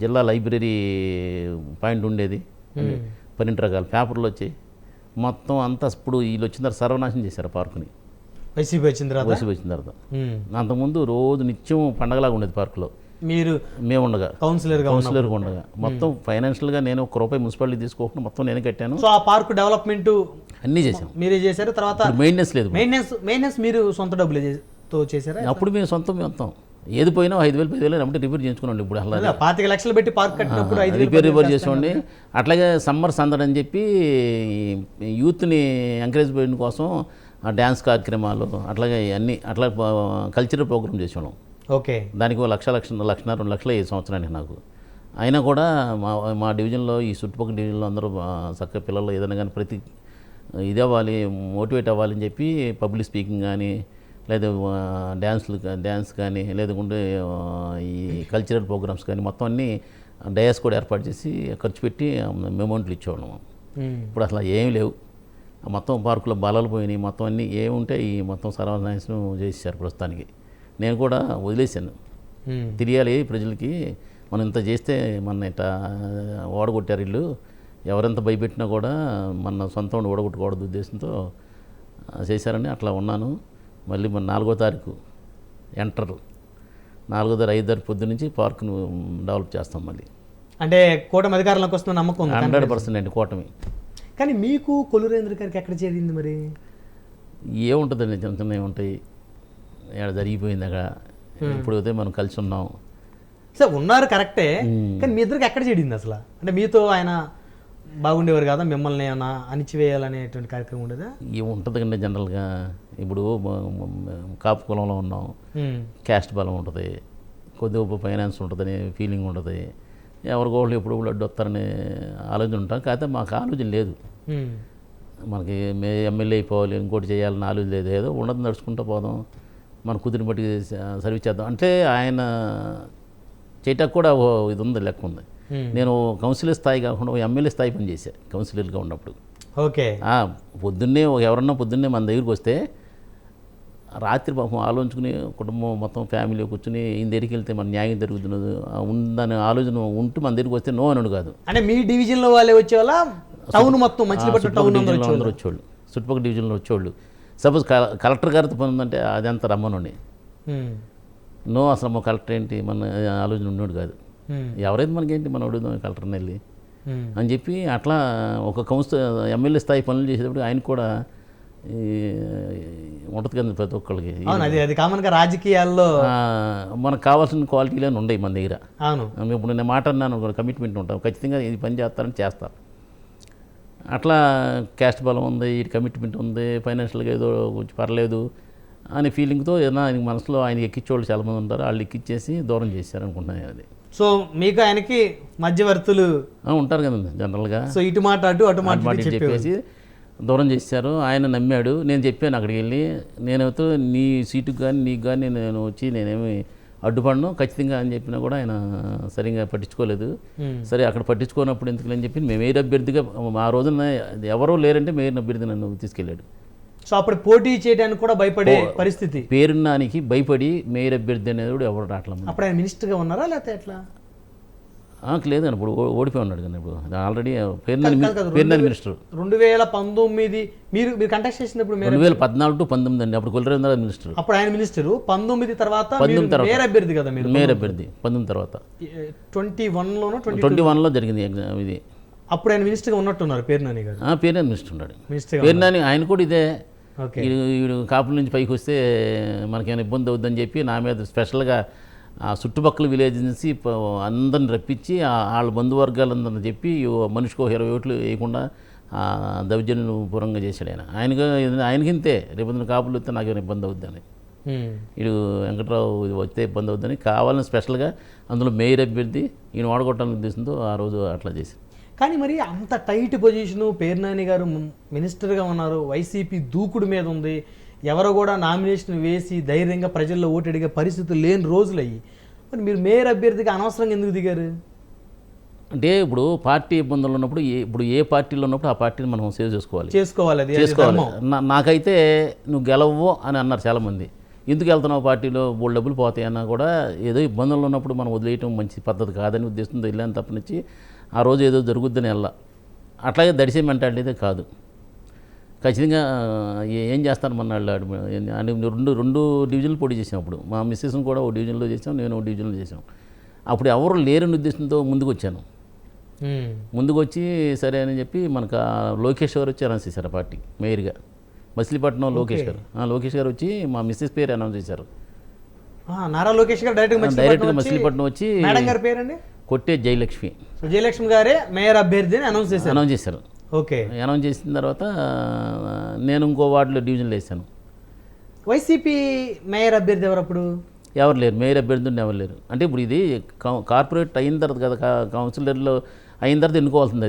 జిల్లా లైబ్రరీ పాయింట్ ఉండేది, 12 రకాల పేపర్లు వచ్చాయి. మొత్తం అంతా ఇప్పుడు వీళ్ళు వచ్చిన తర్వాత సర్వనాశనం చేశారు పార్కుని. వైసీపీ వచ్చిన తర్వాత. అంతకుముందు రోజు నిత్యం పండగలాగా ఉండేది పార్కులో. మేము ఉండగా కౌన్సిలర్గా ఉండగా మొత్తం ఫైనాన్షియల్గా నేను ₹1 మున్సిపాలిటీ తీసుకోకుండా మొత్తం నేనే కట్టాను. సో ఆ పార్కు డెవలప్మెంట్ అన్నీ చేసాం, మీరే చేశారు. తర్వాత మెయింటెనెన్స్ లేదు. మెయింటెనెన్స్ మీరు సొంత డబ్బులతో చేశారా? అప్పుడు మేము మొత్తం ఏది పోయినా 5,000-10,000 అంటే రిపేర్ చేయించుకున్నాండి. ఇప్పుడు అలా 25 లక్షలు పెట్టి పార్క్ కట్టినప్పుడు రిపేర్ చేసేవాడిని. అట్లాగే సమ్మర్ సందడి అని చెప్పి యూత్ని ఎంకరేజ్ చేయడం కోసం డ్యాన్స్ కార్యక్రమాలు అట్లాగే అన్నీ అట్లా కల్చరల్ ప్రోగ్రామ్ చేసేవాళ్ళం. ఓకే, దానికి 1,00,000-1,50,000 2 లక్షలు ఈ సంవత్సరానికి నాకు. అయినా కూడా మా డివిజన్లో ఈ చుట్టుపక్కల డివిజన్లో అందరూ చక్కగా పిల్లలు ఏదైనా కానీ ప్రతి ఇది అవ్వాలి, మోటివేట్ అవ్వాలని చెప్పి పబ్లిక్ స్పీకింగ్ కానీ, లేదా డ్యాన్స్ కానీ, లేదంటే ఈ కల్చరల్ ప్రోగ్రామ్స్ కానీ మొత్తం అన్నీ డయాస్ కూడా ఏర్పాటు చేసి ఖర్చు పెట్టి అమౌంట్లు ఇచ్చేవాళ్ళం. ఇప్పుడు అసలు ఏమీ లేవు. మొత్తం పార్కులో బలాలు పోయినాయి, మొత్తం అన్నీ ఏముంటాయి ఈ మొత్తం సర్వనాశనం చేసేసారు ప్రస్తుతానికి. నేను కూడా వదిలేశాను. తెలియాలి ప్రజలకి, మనం ఇంత చేస్తే మన ఇట్లా ఓడగొట్టారు ఇల్లు, ఎవరెంత భయపెట్టినా కూడా మన సొంత ఓడగొట్టకూడదు ఉద్దేశంతో చేశారని అట్లా ఉన్నాను. మళ్ళీ మన 4వ తారీఖు 4వ తారీఖు 5వ తారీఖు పొద్దు నుంచి పార్కును డెవలప్ చేస్తాం. మళ్ళీ అంటే కూటమి అధికారంలోకి వస్తున్న నమ్మకం 100% అండి కూటమి. కానీ మీకు కొలురేంద్ర గారికి ఎక్కడ చేరింది మరి? ఏముంటుందండి, చిన్న చిన్నవి ఉంటాయి, ఏడ జరిగిపోయింది అక్కడ. ఇప్పుడు అయితే మనం కలిసి ఉన్నాం. సార్ ఉన్నారు కరెక్టే, కానీ మీ ఇద్దరికి ఎక్కడ చేరింది అసలు? అంటే మీతో ఆయన బాగుండేవారు కదా, మిమ్మల్ని ఏమైనా అణిచివేయాలనేటువంటి కార్యక్రమం ఉండేదా? ఏముంటుంది కండి జనరల్గా. ఇప్పుడు కాపు కులంలో ఉన్నాం, క్యాస్ట్ బలం ఉంటుంది, కొద్దిగా ఫైనాన్స్ ఉంటుందని ఫీలింగ్ ఉంటుంది, ఎవరికోళ్ళు ఎప్పుడు అడ్డు వస్తారనే ఆలోచన ఉంటాం. కాకపోతే మాకు ఆలోచన లేదు. మనకి ఎమ్మెల్యే అయిపోవాలి, ఇంకోటి చేయాలని ఆలోచన లేదు. ఏదో ఉన్నది నడుచుకుంటూ పోదాం, మన కుదిరిని బట్టి సర్వీస్ చేద్దాం అంటే ఆయన చేయటానికి కూడా ఇది ఉంది, లెక్క ఉంది. నేను కౌన్సిలర్ స్థాయి కాకుండా ఎమ్మెల్యే స్థాయి పని చేశాను కౌన్సిలర్గా ఉన్నప్పుడు. ఓకే, పొద్దున్నే ఎవరన్నా పొద్దున్నే మన దగ్గరికి వస్తే రాత్రి పాపం ఆలోచించుకుని కుటుంబం మొత్తం ఫ్యామిలీ కూర్చుని ఈయన దగ్గరికి వెళ్తే మన న్యాయం జరుగుతున్నది ఉందని ఆలోచన ఉంటూ మన దగ్గరికి వస్తే నో అనుడు కాదు. అంటే మీ డివిజన్లో వాళ్ళే వచ్చేవాళ్ళ? టౌన్ మొత్తం మచిలీపట్నం టౌన్ అందరూ వచ్చేవాళ్ళు, చుట్టుపక్కల డివిజన్లో వచ్చేవాళ్ళు. సపోజ్ కలెక్టర్ గారితో పని ఉందంటే అదంతా రమ్మనండి. నో అసలు మా కలెక్టర్ ఏంటి మన ఆలోచన ఉండేవాడు కాదు. ఎవరైతే మనకేంటి మనం అడుగుదాం కలెక్టర్ని వెళ్ళి. అని చెప్పి అట్లా ఒక ఎమ్మెల్యే స్థాయి పనులు చేసేటప్పుడు ఆయన కూడా ఉంటుంది కదా ప్రతి ఒక్కళ్ళకి అది కామన్గా రాజకీయాల్లో మనకు కావాల్సిన క్వాలిటీలు ఉండవు మన దగ్గర. అవును, ఇప్పుడు నేను మాట అన్నాను, కమిట్మెంట్ ఉంటాం, ఖచ్చితంగా ఇది పని చేస్తారని చేస్తారు. అట్లా క్యాస్ట్ బలం ఉంది, ఈ కమిట్మెంట్ ఉంది, ఫైనాన్షియల్గా ఏదో కొంచెం పర్లేదు అనే ఫీలింగ్తో ఏదైనా ఆయన మనసులో ఆయన ఎక్కించేవాళ్ళు చాలామంది ఉంటారు, వాళ్ళు ఎక్కించేసి దూరం చేశారు అనుకుంటున్నాను. అది సో మీకు ఆయనకి మధ్యవర్తులు ఉంటారు కదండి జనరల్గా. సో ఇటు మాట అటు మాట చెప్పేసి దూరం చేశారు. ఆయన నమ్మాడు. నేను చెప్పాను అక్కడికి వెళ్ళి, నేనైతే నీ సీటుకు కానీ నీకు కానీ నేను వచ్చి నేనేమి అడ్డుపడను ఖచ్చితంగా అని చెప్పినా కూడా ఆయన సరిగ్గా పట్టించుకోలేదు. సరే అక్కడ పట్టించుకోనప్పుడు ఎందుకు అని చెప్పి మేము మేయర్ అభ్యర్థిగా ఆ రోజున ఎవరో లేరంటే మేయర్ అభ్యర్థి నన్ను తీసుకెళ్ళాడు. సో అప్పుడు పోటీ చేయడానికి కూడా భయపడే పరిస్థితి, పేరున్నానికి భయపడి మేయర్ అభ్యర్థి అనేది కూడా ఎవరు రావట్లేదు. అప్పుడు ఆయన మినిస్టర్గా ఉన్నారా లేకపోతే ఎట్లా? లేదండి, ఇప్పుడు ఓడిపోయి ఉన్నాడు కదా. ఇప్పుడు ఆల్రెడీ పేరున్నాని మినిస్టర్ 2019 మీరు కంటెస్ట్ చేసినప్పుడు 2014 to 19 అండి. అప్పుడు కొల్లిరేంద్ర మినిస్టర్. అప్పుడు ఆయన మినిస్టర్ 19 తర్వాత మేయర్ అభ్యర్థి కదా మీరు? మేయర్ అభ్యర్థి 19 తర్వాత 21లో జరిగింది ఎగ్జామ్ ఇది. అప్పుడు ఆయన మినిస్టర్గా ఉన్నట్టున్నారు పేరునాని గారు. పేరునాని మినిస్టర్ ఉన్నాడు. పేరునాని ఆయన కూడా ఇదే, వీడు కాపుల నుంచి పైకి వస్తే మనకేమైనా ఇబ్బంది అవుద్దని చెప్పి నా మీద స్పెషల్గా ఆ చుట్టుపక్కల విలేజ్ నుంచి అందరిని రప్పించి వాళ్ళ బంధువర్గాలందరిని చెప్పి మనిషికి 20 ఓట్లు వేయకుండా దౌర్జన్యపూర్వంగా చేశాడు ఆయన. ఆయనకింతే రేపు కాపులు వస్తే నాకేమైనా ఇబ్బంది అవుద్దని, వీడు వెంకట్రావు వస్తే ఇబ్బంది అవుద్దని కావాలని స్పెషల్గా అందులో మేయర్ అభ్యర్థి ఈయన వాడగొట్టాలని ఉద్దేశంతో ఆ రోజు అట్లా చేశారు. కానీ మరి అంత టైట్ పొజిషను, పేర్నాని గారు మినిస్టర్గా ఉన్నారు, వైసీపీ దూకుడు మీద ఉంది, ఎవరో కూడా నామినేషన్ వేసి ధైర్యంగా ప్రజల్లో ఓటు అడిగే పరిస్థితులు లేని రోజులు అయ్యి, మరి మీరు మేయర్ అభ్యర్థిగా అనవసరంగా ఎందుకు దిగారు? అంటే ఇప్పుడు పార్టీ ఇబ్బందులు ఉన్నప్పుడు ఇప్పుడు ఏ పార్టీలో ఉన్నప్పుడు ఆ పార్టీని మనం సేవ్ చేసుకోవాలి. నాకైతే నువ్వు గెలవో అని అన్నారు చాలామంది. ఎందుకు వెళ్తున్నావు పార్టీలో, బోల్డ్ డబ్బులు పోతాయన్నా కూడా ఏదో ఇబ్బందులు ఉన్నప్పుడు మనం వదిలేయటం మంచి పద్ధతి కాదని ఉద్దేశంతో వెళ్ళాను తప్పనిచ్చి ఆ రోజు ఏదో జరుగుద్దని వెళ్ళా. అట్లాగే దడిసే మెంటాలిటీ కాదు. ఖచ్చితంగా ఏం చేస్తాను మన్నాళ్ళు రెండు డివిజన్లు పోటీ చేసాం. అప్పుడు మా మిస్సెస్ని కూడా ఓ డివిజన్లో చేసాం, నేను ఓ డివిజన్లో చేసాం. అప్పుడు ఎవరు లేరని ఉద్దేశంతో ముందుకు వచ్చాను. ముందుకు వచ్చి సరే అని చెప్పి మనకు లోకేష్ గారు వచ్చి అనౌన్స్ చేశారు పార్టీ మేయర్గా. మచిలీపట్నం లోకేష్ గారు వచ్చి మా మిస్సెస్ పేరు అనౌన్స్ చేశారు. నారా లోకేష్ గారు డైరెక్ట్గా మచిలీపట్నం వచ్చి కొట్టే జయలక్ష్మి గారే మేయర్ అభ్యర్థిని అనౌన్స్ చేశారు. అనౌన్స్ చేసిన తర్వాత నేను ఇంకో వార్డులో డివిజన్లో వేసాను. వైసీపీ మేయర్ అభ్యర్థి ఎవరప్పుడు? ఎవరు లేరు, మేయర్ అభ్యర్థి ఎవరు లేరు. అంటే ఇప్పుడు ఇది కార్పొరేట్ అయిన తర్వాత కదా, కౌన్సిలర్లో అయిన తర్వాత ఎన్నుకోవాల్సింది.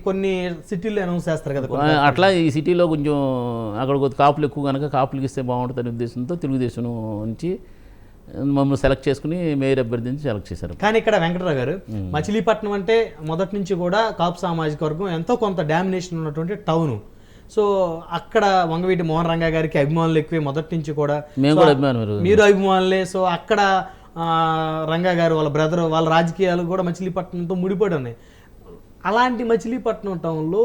కొన్ని సిటీల్లో అనౌన్స్ చేస్తారు కదా. అట్లా ఈ సిటీలో కొంచెం అక్కడ కాపులు ఎక్కువ కనుక కాపులకి ఇస్తే బాగుంటుందనే ఉద్దేశంతో తెలుగుదేశం నుంచి మమ్మల్ని సెలెక్ట్ చేసుకుని మేయర్ అభ్యర్థి నుంచి సెలెక్ట్ చేశారు. కానీ ఇక్కడ వెంకటరావు గారు, మచిలీపట్నం అంటే మొదటి నుంచి కూడా కాపు సామాజిక వర్గం ఎంతో కొంత డామినేషన్ ఉన్నటువంటి టౌను. సో అక్కడ వంగవీటి మోహన్ రంగా గారికి అభిమానులు ఎక్కువే మొదటి నుంచి కూడా. మీరు అభిమానులే. సో అక్కడ రంగా గారు వాళ్ళ బ్రదర్, వాళ్ళ రాజకీయాలు కూడా మచిలీపట్నంతో ముడిపడి ఉన్నాయి. అలాంటి మచిలీపట్నం టౌన్లో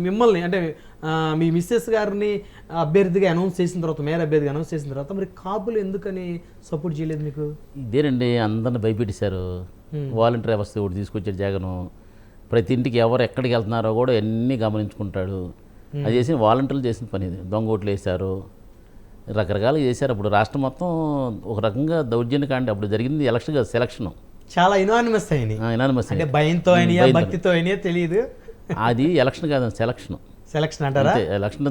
మిమ్మల్ని అంటే మీ మిస్సెస్ గారిని అభ్యర్థిగా అనౌన్స్ చేసిన తర్వాత, మేయర్ అభ్యర్థిగా అనౌన్స్ చేసిన తర్వాత మరి కాపులు ఎందుకని సపోర్ట్ చేయలేదు మీకు? ఇదేనండి, అందరిని భయపెట్టేశారు. వాలంటీర్ వ్యవస్థ ఒకటి తీసుకొచ్చాడు జగను. ప్రతి ఇంటికి ఎవరు ఎక్కడికి వెళ్తున్నారో కూడా అన్నీ గమనించుకుంటాడు. అది చేసిన వాలంటీర్లు చేసిన పని ఇది. దొంగ ఓట్లు వేశారు, రకరకాలుగా చేశారు. అప్పుడు రాష్ట్రం మొత్తం ఒక రకంగా దౌర్జన్యకాండ. అప్పుడు జరిగింది ఎలక్షన్ కాదు, సెలక్షన్. చాలా ఇనానిమస్ అయినాయి, భయంతో అయినా భక్తితో అయినా తెలియదు. అది ఎలక్షన్ కాదు, సెలక్షన్ అంటారా? ఎలక్షన్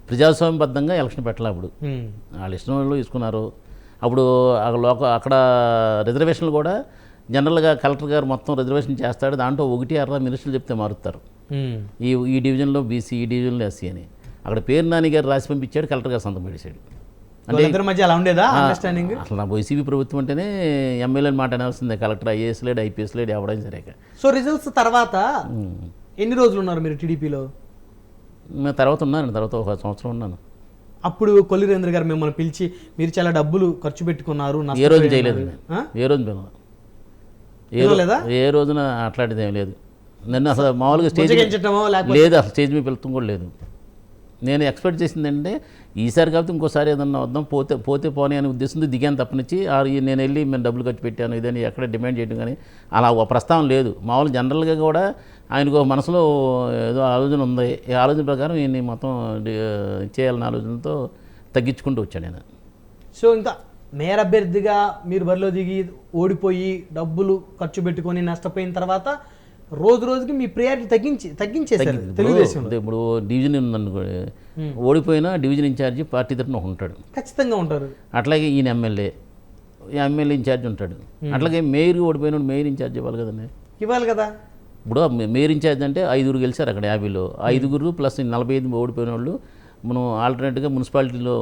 ప్రజాస్వామ్యబద్ధంగా ఎలక్షన్ పెట్టాలి. అప్పుడు వాళ్ళు ఇష్టం వాళ్ళు తీసుకున్నారు. అప్పుడు అక్కడ రిజర్వేషన్లు కూడా జనరల్గా కలెక్టర్ గారు మొత్తం రిజర్వేషన్ చేస్తాడు. దాంట్లో 1-6 మినిస్టర్లు చెప్తే మారుస్తారు. ఈ డివిజన్లో బీసీ, ఈ డివిజన్లో ఎస్సీ అని. అక్కడ పేర్నాని గారు రాసి పంపించాడు, కలెక్టర్ గారు సంతకం పెట్టేశాడు. అంటే మధ్య అలా ఉండేదా అండర్స్టాండింగ్? అసలు నా వైసీపీ ప్రభుత్వం అంటేనే ఎమ్మెల్యేని మాట అనాల్సిందే. కలెక్టర్ ఐఏఎస్ లేడు, ఐపీఎస్ లేడు, ఎవడైనా సరే. సో రిజల్ట్స్ తర్వాత ఎన్ని రోజులు ఉన్నారు మీరు టీడీపీలో? తర్వాత ఉన్నాను, తర్వాత 1 సంవత్సరం ఉన్నాను. అప్పుడు కొల్లిరేంద్ర గారు మిమ్మల్ని పిలిచి మీరు చాలా డబ్బులు ఖర్చు పెట్టుకున్నారు, ఏ రోజు చేయలేదు, ఏ రోజున అట్లాంటిది ఏం లేదు. నన్ను అసలు మామూలుగా స్టేజ్ లేదు, అసలు స్టేజ్ మీద పిలుతం కూడా లేదు. నేను ఎక్స్పెక్ట్ చేసింది అంటే ఈసారి కాబట్టి ఇంకోసారి ఏదన్నా వద్దాం, పోతే పోనీ అనే ఉద్దేశంతో దిగాను తప్పనిచ్చి నేను వెళ్ళి మేము డబ్బులు ఖర్చు పెట్టాను ఇదని ఎక్కడ డిమాండ్ చేయడం కానీ అలా ఒక ప్రస్తావన లేదు. మామూలు జనరల్గా కూడా ఆయనకు మనసులో ఏదో ఆలోచన ఉంది. ఈ ఆలోచన ప్రకారం ఈయన్ని మొత్తం చేయాలన్న ఆలోచనతో తగ్గించుకుంటూ వచ్చాను నేను. సో ఇంకా మేయర్ అభ్యర్థిగా మీరు బరిలో దిగి ఓడిపోయి డబ్బులు ఖర్చు పెట్టుకొని నష్టపోయిన తర్వాత రోజు రోజుకి మీ ప్రియారిటీ తగ్గించేశారు తెలుగుదేశం. ఇప్పుడు డివిజన్ ఉందనుకో, ఓడిపోయినా డివిజన్ ఇన్ఛార్జి పార్టీ తరఫున ఉంటాడు, ఖచ్చితంగా ఉంటారు. అట్లాగే ఈయన ఎమ్మెల్యే ఇన్ఛార్జ్ ఉంటాడు. అట్లాగే మేయర్ ఓడిపోయిన మేయర్ ఇన్ఛార్జ్ ఇవ్వాలి కదండి, ఇవ్వాలి కదా. ఇప్పుడు మేయర్ ఇన్ఛార్జ్ అంటే 5 గెలిచారు అక్కడ 50లో, 5 ప్లస్ 45 ఓడిపోయిన వాళ్ళు మనం ఆల్టర్నేట్గా మున్సిపాలిటీలో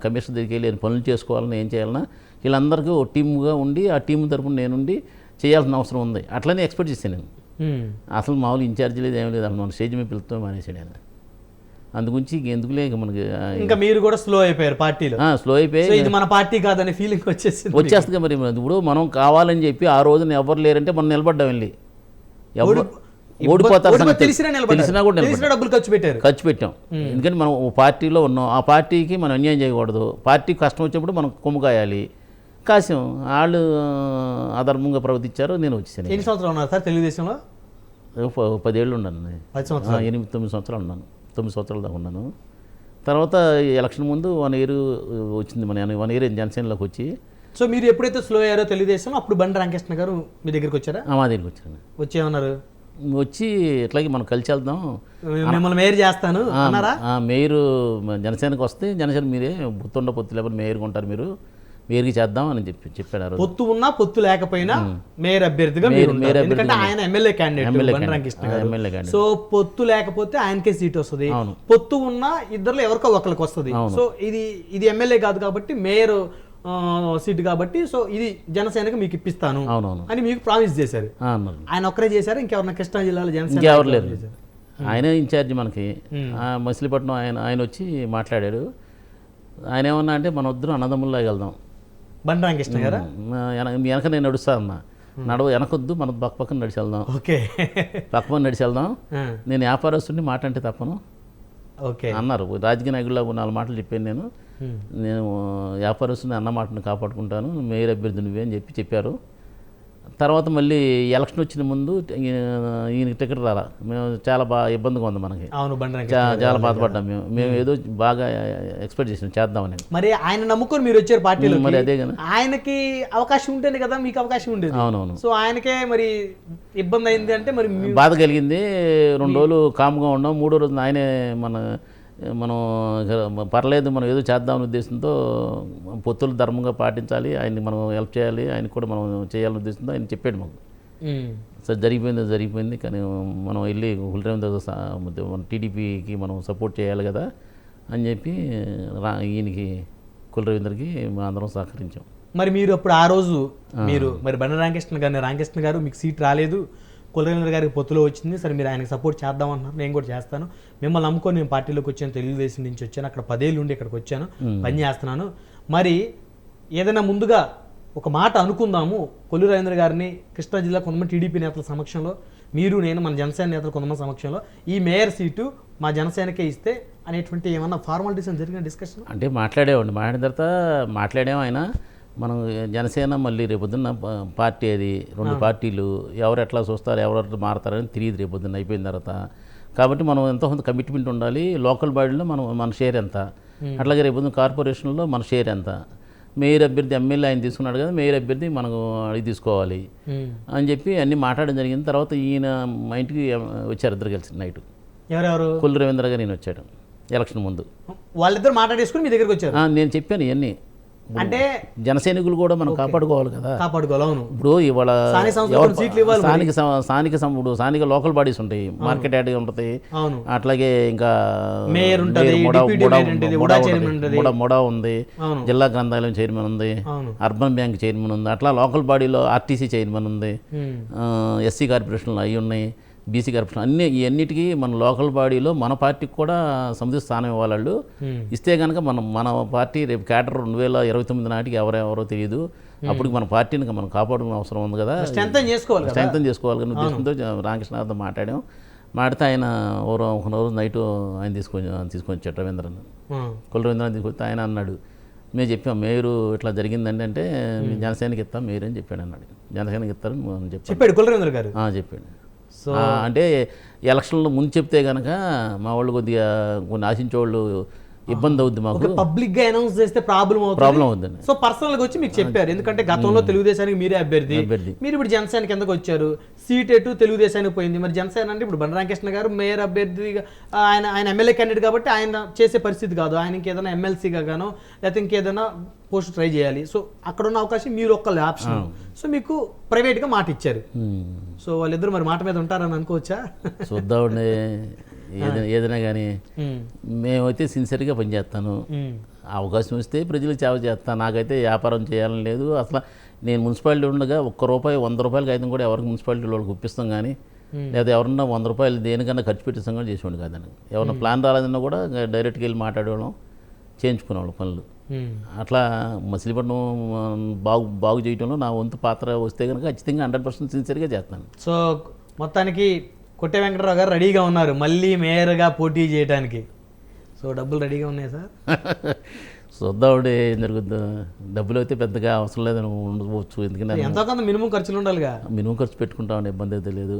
కమిషనర్ దగ్గరికి వెళ్ళి పనులు చేసుకోవాలని ఏం చేయాలన్నా వీళ్ళందరికీ ఒక టీమ్గా ఉండి ఆ టీం తరఫున నేనుండి చేయాల్సిన అవసరం ఉంది. అట్లనే ఎక్స్పెక్ట్ చేశాను నేను. అసలు మామూలు ఇన్ఛార్జ్ లేదు ఏం లేదు, మన స్టేజ్ మీద పిలుస్తూ మానేసాడు ఆయన. అందుగురించి ఎందుకులే మనకి ఇంకా మీరు కూడా స్లో అయిపోయారు పార్టీలో. స్లో అయిపోయి ఇది మన పార్టీ కాదనే ఫీలింగ్ వచ్చేస్తుంది. మరి ఇప్పుడు మనం కావాలని చెప్పి ఆ రోజున ఎవరు లేరంటే మనం నిలబడ్డాం, వెళ్ళి ఓడిపోతారు తెలిసినా కూడా డబ్బులు ఖర్చు పెట్టాం. ఎందుకంటే మనం పార్టీలో ఉన్నాం, ఆ పార్టీకి మనం అన్యాయం చేయకూడదు. పార్టీకి కష్టం వచ్చినప్పుడు మనం కొమ్ము కాయాలి. కాశాం, వాళ్ళు అధర్మంగా ప్రవర్తించారు. నేను వచ్చేసాను. ఎన్ని సంవత్సరాలు ఉన్నారు సార్ తెలుగుదేశంలో? 10 ఏళ్ళు ఉన్నాను. 8-9 సంవత్సరాలు ఉన్నాను. 9 సంవత్సరాల దాకా ఉన్నాను. తర్వాత ఎలక్షన్ ముందు 1 ఇయర్ వచ్చింది, మన 1 ఇయర్ జనసేనలోకి వచ్చి. సో మీరు ఎప్పుడైతే స్లో అయ్యారో తెలుగుదేశం, అప్పుడు బండి రామకృష్ణ గారు మీ దగ్గరికి వచ్చారా? మా దగ్గరికి వచ్చాను. వచ్చేమన్నారు? వచ్చి ఎట్లాగే మనం కలిసి వెళ్దాం, మిమ్మల్ని మేయర్ చేస్తాను అన్నారా? మేయర్ జనసేనకి వస్తే జనసేన మీరే పొత్తుండ పొత్తు లేకపోతే మేయర్గా ఉంటారు, మీరు మేయర్కి చేద్దాం అని చెప్పాడు. పొత్తు ఉన్నా పొత్తు లేకపోయినా మేయర్ అభ్యర్థిగా ఎందుకంటే ఆయన ఎమ్మెల్యే క్యాండిడేట్. సో పొత్తు లేకపోతే ఆయనకే సీట్ వస్తుంది, పొత్తు ఉన్నా ఇద్దరులో ఎవరికో ఒకరికి వస్తుంది. సో ఇది ఎమ్మెల్యే కాదు కాబట్టి మేయర్ సీట్ కాబట్టి, సో ఇది జనసేనకి మీకు ఇప్పిస్తాను అని మీకు ప్రామిస్ చేశారు. ఆయన ఒక్కరే చేశారు, ఇంకెవరన్నా కృష్ణా జిల్లాలో జనసేన ఎవరు లేరు. ఆయన ఇన్ఛార్జి మనకి మచిలీపట్నం. ఆయన వచ్చి మాట్లాడారు. ఆయన ఏమన్నా అంటే మన వద్దరు అన్నదమ్ముల్లాగా వెళ్దాం. బండి రామకృష్ణ గారా? వెనక నేను నడుస్తా అన్నా, వెనకొద్దు మన పక్కన నడిచి వెళ్దాం, పక్కన నడిచి వెళ్దాం, నేను వ్యాపారస్తుని మాట అంటే తప్పను అన్నారు. రాజకీయ నాయకుల్లో 4 మాటలు చెప్పాను నేను వ్యాపారస్తుని అన్న మాటను కాపాడుకుంటాను, మేయర్ అభ్యర్థి నువ్వే అని చెప్పారు. తర్వాత మళ్ళీ ఎలక్షన్ వచ్చిన ముందు ఈయనకి టికెట్ రాలా. మేము చాలా బాగా ఇబ్బందిగా ఉంది మనకి, చాలా బాధపడ్డాం. మేము ఏదో బాగా ఎక్స్పెక్ట్ చేద్దామని. మరి ఆయన నమ్ముకొని మీరు వచ్చారు పార్టీలో. మరి అదే కదా, ఆయనకి అవకాశం ఉంటేనే కదా మీకు అవకాశం ఉండేది. అవునవును. సో ఆయనకే మరి ఇబ్బంది అయింది అంటే మరి బాధ కలిగింది. 2 రోజులు కామ్గా ఉన్నాం. 3వ రోజున ఆయనే మనం పర్లేదు మనం ఏదో చేద్దామనే ఉద్దేశంతో పొత్తులు ధర్మంగా పాటించాలి, ఆయన్ని మనం హెల్ప్ చేయాలి, ఆయనకి కూడా మనం చేయాలనే ఉద్దేశంతో ఆయన చెప్పాడు మాకు. సార్ జరిగిపోయింది కానీ మనం వెళ్ళి మన టీడీపీకి మనం సపోర్ట్ చేయాలి కదా అని చెప్పి ఈయనకి కులరవీందర్కి మా అందరం సహకరించాం. మరి మీరు అప్పుడు ఆ రోజు మీరు మరి బండి రామకృష్ణ గారు మీకు సీట్ రాలేదు, కులరవీంద్ర గారికి పొత్తులో వచ్చింది, సరే మీరు ఆయనకి సపోర్ట్ చేద్దామన్నారు, నేను కూడా చేస్తాను, మిమ్మల్ని నమ్ముకొని నేను పార్టీలోకి వచ్చాను, తెలుగుదేశం నుంచి వచ్చాను, అక్కడ 10 ఏళ్ళు ఉండి ఇక్కడికి వచ్చాను, పని చేస్తున్నాను. మరి ఏదైనా ముందుగా ఒక మాట అనుకుందాము, కొల్లు రవీంద్ర గారిని కృష్ణా జిల్లా కొంతమంది టీడీపీ నేతల సమక్షంలో, నేను మన జనసేన నేతలు కొంతమంది సమక్షంలో ఈ మేయర్ సీటు మా జనసేనకే ఇస్తే అనేటువంటి ఏమన్నా ఫార్మాలిటీస్ జరిగిన డిస్కషన్ అంటే మాట్లాడిన తర్వాత మాట్లాడాము. ఆయన మనం జనసేన మళ్ళీ రేపొద్దున్న పార్టీ అది 2 పార్టీలు ఎవరు ఎట్లా చూస్తారు, ఎవరు మారుతారని తెలియదు రేపొద్దున్న అయిపోయిన తర్వాత. కాబట్టి మనం ఎంతో కొంత కమిట్మెంట్ ఉండాలి. లోకల్ బాడీలో మన షేర్ ఎంత, అట్లాగే రేపొద్దున్న కార్పొరేషన్లో మన షేర్ ఎంత, మేయర్ అభ్యర్థి ఎమ్మెల్యే ఆయన తీసుకున్నాడు కదా, మేయర్ అభ్యర్థి మనకు అడిగి తీసుకోవాలి అని చెప్పి అన్నీ మాట్లాడడం జరిగింది. తర్వాత ఈయన మా ఇంటికి వచ్చారు, 2 కలిసి నైట్. ఎవరెవరు? కొల్లు రవీంద్ర గారు నేను వచ్చాడు ఎలక్షన్ ముందు. వాళ్ళిద్దరు మాట్లాడేసుకుని మీ దగ్గరికి వచ్చారు? నేను చెప్పాను ఇవన్నీ. అంటే జనసైనికులు కూడా మనం కాపాడుకోవాలి కదా. ఇప్పుడు ఇవాళ స్థానిక లోకల్ బాడీస్ ఉంటాయి, మార్కెట్ యార్డ్ ఉంటుంది, అట్లాగే ఇంకా మొడా ఉంది, జిల్లా గ్రంథాలయం చైర్మన్ ఉంది, అర్బన్ బ్యాంక్ చైర్మన్ ఉంది, అట్లా లోకల్ బాడీలో ఆర్టీసీ చైర్మన్ ఉంది, ఎస్సీ కార్పొరేషన్లు అవి ఉన్నాయి, బీసీ కార్పొరేషన్ ఇవన్నిటికీ మన లోకల్ బాడీలో మన పార్టీకి కూడా సముచిత స్థానం ఇవ్వాలి. ఇస్తే కనుక మన పార్టీ రేపు క్యాడర్ 2029 నాటికి ఎవరెవరో తెలియదు, అప్పటికి మన పార్టీని మనం కాపాడుకునే అవసరం ఉంది కదా, స్ట్రెంగ్తన్ చేసుకోవాలి కానీ ఉద్దేశంతో రామకృష్ణ గారితో మాట్లాడాం. మాడితే ఆయన ఒక రోజు నైట్ ఆయన తీసుకొని వచ్చాడు రవీంద్రన్, కొల్ల రవీంద్రన్ తీసుకొస్తే ఆయన అన్నాడు, మేము చెప్పాం మేయరు ఇట్లా జరిగిందండి అంటే జనసేనకి ఇస్తాం మేయర్ అని చెప్పాడు అన్నాడు. జనసేనకి ఇస్తారు అని చెప్పాడు కొల్ల రవీంద్ర గారు. చెప్పాడు. అంటే ఎలక్షన్లో ముందు చెప్తే కనుక మా వాళ్ళు కొద్దిగా కొన్ని ఆశించేవాళ్ళు ఇబ్బంది అవుద్ది, మాకు పబ్లిక్ గా అనౌన్స్ చేస్తే ప్రాబ్లం అవుతుందండి. సో పర్సనల్ గా వచ్చి మీకు చెప్పారు, ఎందుకంటే గతంలో తెలుగుదేశానికి మీరే అభ్యర్థి, మీరు ఇప్పుడు జనసేనకి ఎందుకు వచ్చారు, సీట్ ఎటు తెలుగుదేశానికి పోయింది, మరి జనసేన అంటే ఇప్పుడు బండి రామకృష్ణ గారు మేయర్ అభ్యర్థిగా ఆయన ఎమ్మెల్యే క్యాండిడేట్ కాబట్టి ఆయన చేసే పరిస్థితి కాదు, ఆయనకి ఏదైనా ఎమ్మెల్సీగా గానో లేకపోతే ఇంకేదైనా పోస్ట్ ట్రై చేయాలి. సో అక్కడ ఉన్న అవకాశం మీరు ఒక్క ఆప్షన్, సో మీకు ప్రైవేట్ గా మాట ఇచ్చారు. సో వాళ్ళిద్దరు మరి మాట మీద ఉంటారని అనుకోవచ్చా? చూద్దామండి, ఏదైనా కానీ మేమైతే సిన్సియర్గా పనిచేస్తాను. అవకాశం వస్తే ప్రజలకు సేవ చేస్తాను. నాకైతే వ్యాపారం చేయాలని లేదు. అసలు నేను మున్సిపాలిటీ ఉండగా ₹1 ₹100 కాగితం కూడా ఎవరికి మున్సిపాలిటీ వాళ్ళకి ఇప్పిస్తాం కానీ, లేదా ఎవరన్నా ₹100 దేనికన్నా ఖర్చు పెట్టిస్తాం కూడా చేసేవాడు కాదని. ఎవరన్నా ప్లాన్ రాలేదన్నా కూడా డైరెక్ట్గా వెళ్ళి మాట్లాడేవాళ్ళం, చేయించుకునేవాళ్ళం పనులు. అట్లా మచిలీపట్నం బాగు చేయడంలో నా వంతు పాత్ర వస్తే కనుక ఖచ్చితంగా 100% సిన్సియర్గా చేస్తాను. సో మొత్తానికి కొట్టే వెంకటరావు గారు రెడీగా ఉన్నారు మళ్ళీ మేయర్గా పోటీ చేయడానికి. సో డబ్బులు రెడీగా ఉన్నాయి సార్? చూద్దామండి ఏం జరుగుద్దో. డబ్బులు అయితే పెద్దగా అవసరం లేదని ఉండవచ్చు, ఎందుకంటే ఎంతో కొంత మినిమం ఖర్చులు ఉండాలిగా. మినిమం ఖర్చు పెట్టుకుంటాం, ఇబ్బంది అయితే లేదు.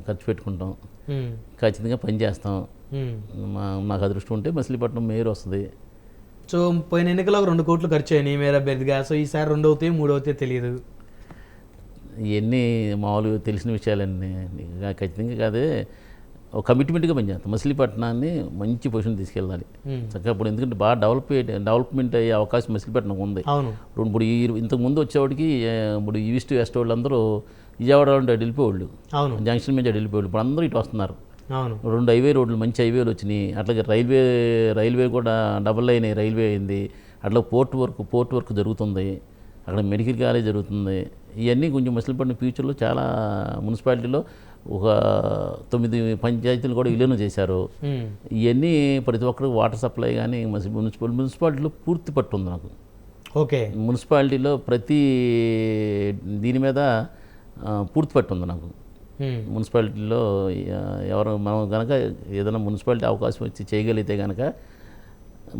ఖర్చు పెట్టుకుంటాం, ఖచ్చితంగా పని చేస్తాం. నాకు అదృష్టం ఉంటే మచిలీపట్నం మేయర్ వస్తుంది. సో పోయిన ఎన్నికలో 2 కోట్లు ఖర్చు అయినాయి మేయర్ అభ్యర్థిగా. సో ఈసారి 2 అవుతాయి 3 అవుతాయి తెలియదు. ఇవన్నీ మామూలుగా తెలిసిన విషయాలన్నీ. ఖచ్చితంగా కాదే, ఒక కమిట్మెంట్గా పనిచేస్తాం. మచిలీపట్నాన్ని మంచి పొజిషన్ తీసుకెళ్ళాలి చక్కగా. ఇప్పుడు ఎందుకంటే బాగా డెవలప్మెంట్ అయ్యే అవకాశం మచిలీపట్నం ఉంది. ఇప్పుడు ఇంతకుముందు వచ్చేవాడికి ఇప్పుడు ఈస్ట్ వెస్ట్ వాళ్ళందరూ విజయవాడ వెళ్ళిపోయేవాళ్ళు, జంక్షన్ మీద వెళ్ళిపోయేవాళ్ళు. ఇప్పుడు అందరూ ఇటు వస్తున్నారు. 2 హైవే రోడ్లు, మంచి హైవేలు వచ్చినాయి. అట్లాగే రైల్వే కూడా డబుల్ లైన్ రైల్వే అయింది. అట్లా పోర్ట్ వర్క్ జరుగుతుంది. అక్కడ మెడికల్ కాలేజ్ జరుగుతుంది. ఇవన్నీ కొంచెం మచిలీపట్నం ఫ్యూచర్లో చాలా మున్సిపాలిటీలో ఒక 9 పంచాయతీలు కూడా విలీనం చేశారు. ఇవన్నీ ప్రతి ఒక్కరికి వాటర్ సప్లై కానీ మున్సిపాలిటీలో పూర్తి పట్టు ఉంది నాకు. ఓకే, మున్సిపాలిటీలో ప్రతి దీని మీద పూర్తి పట్టు ఉంది నాకు. మున్సిపాలిటీలో ఎవరు మనం కనుక ఏదైనా మున్సిపాలిటీ అవకాశం వచ్చి చేయగలిగితే కనుక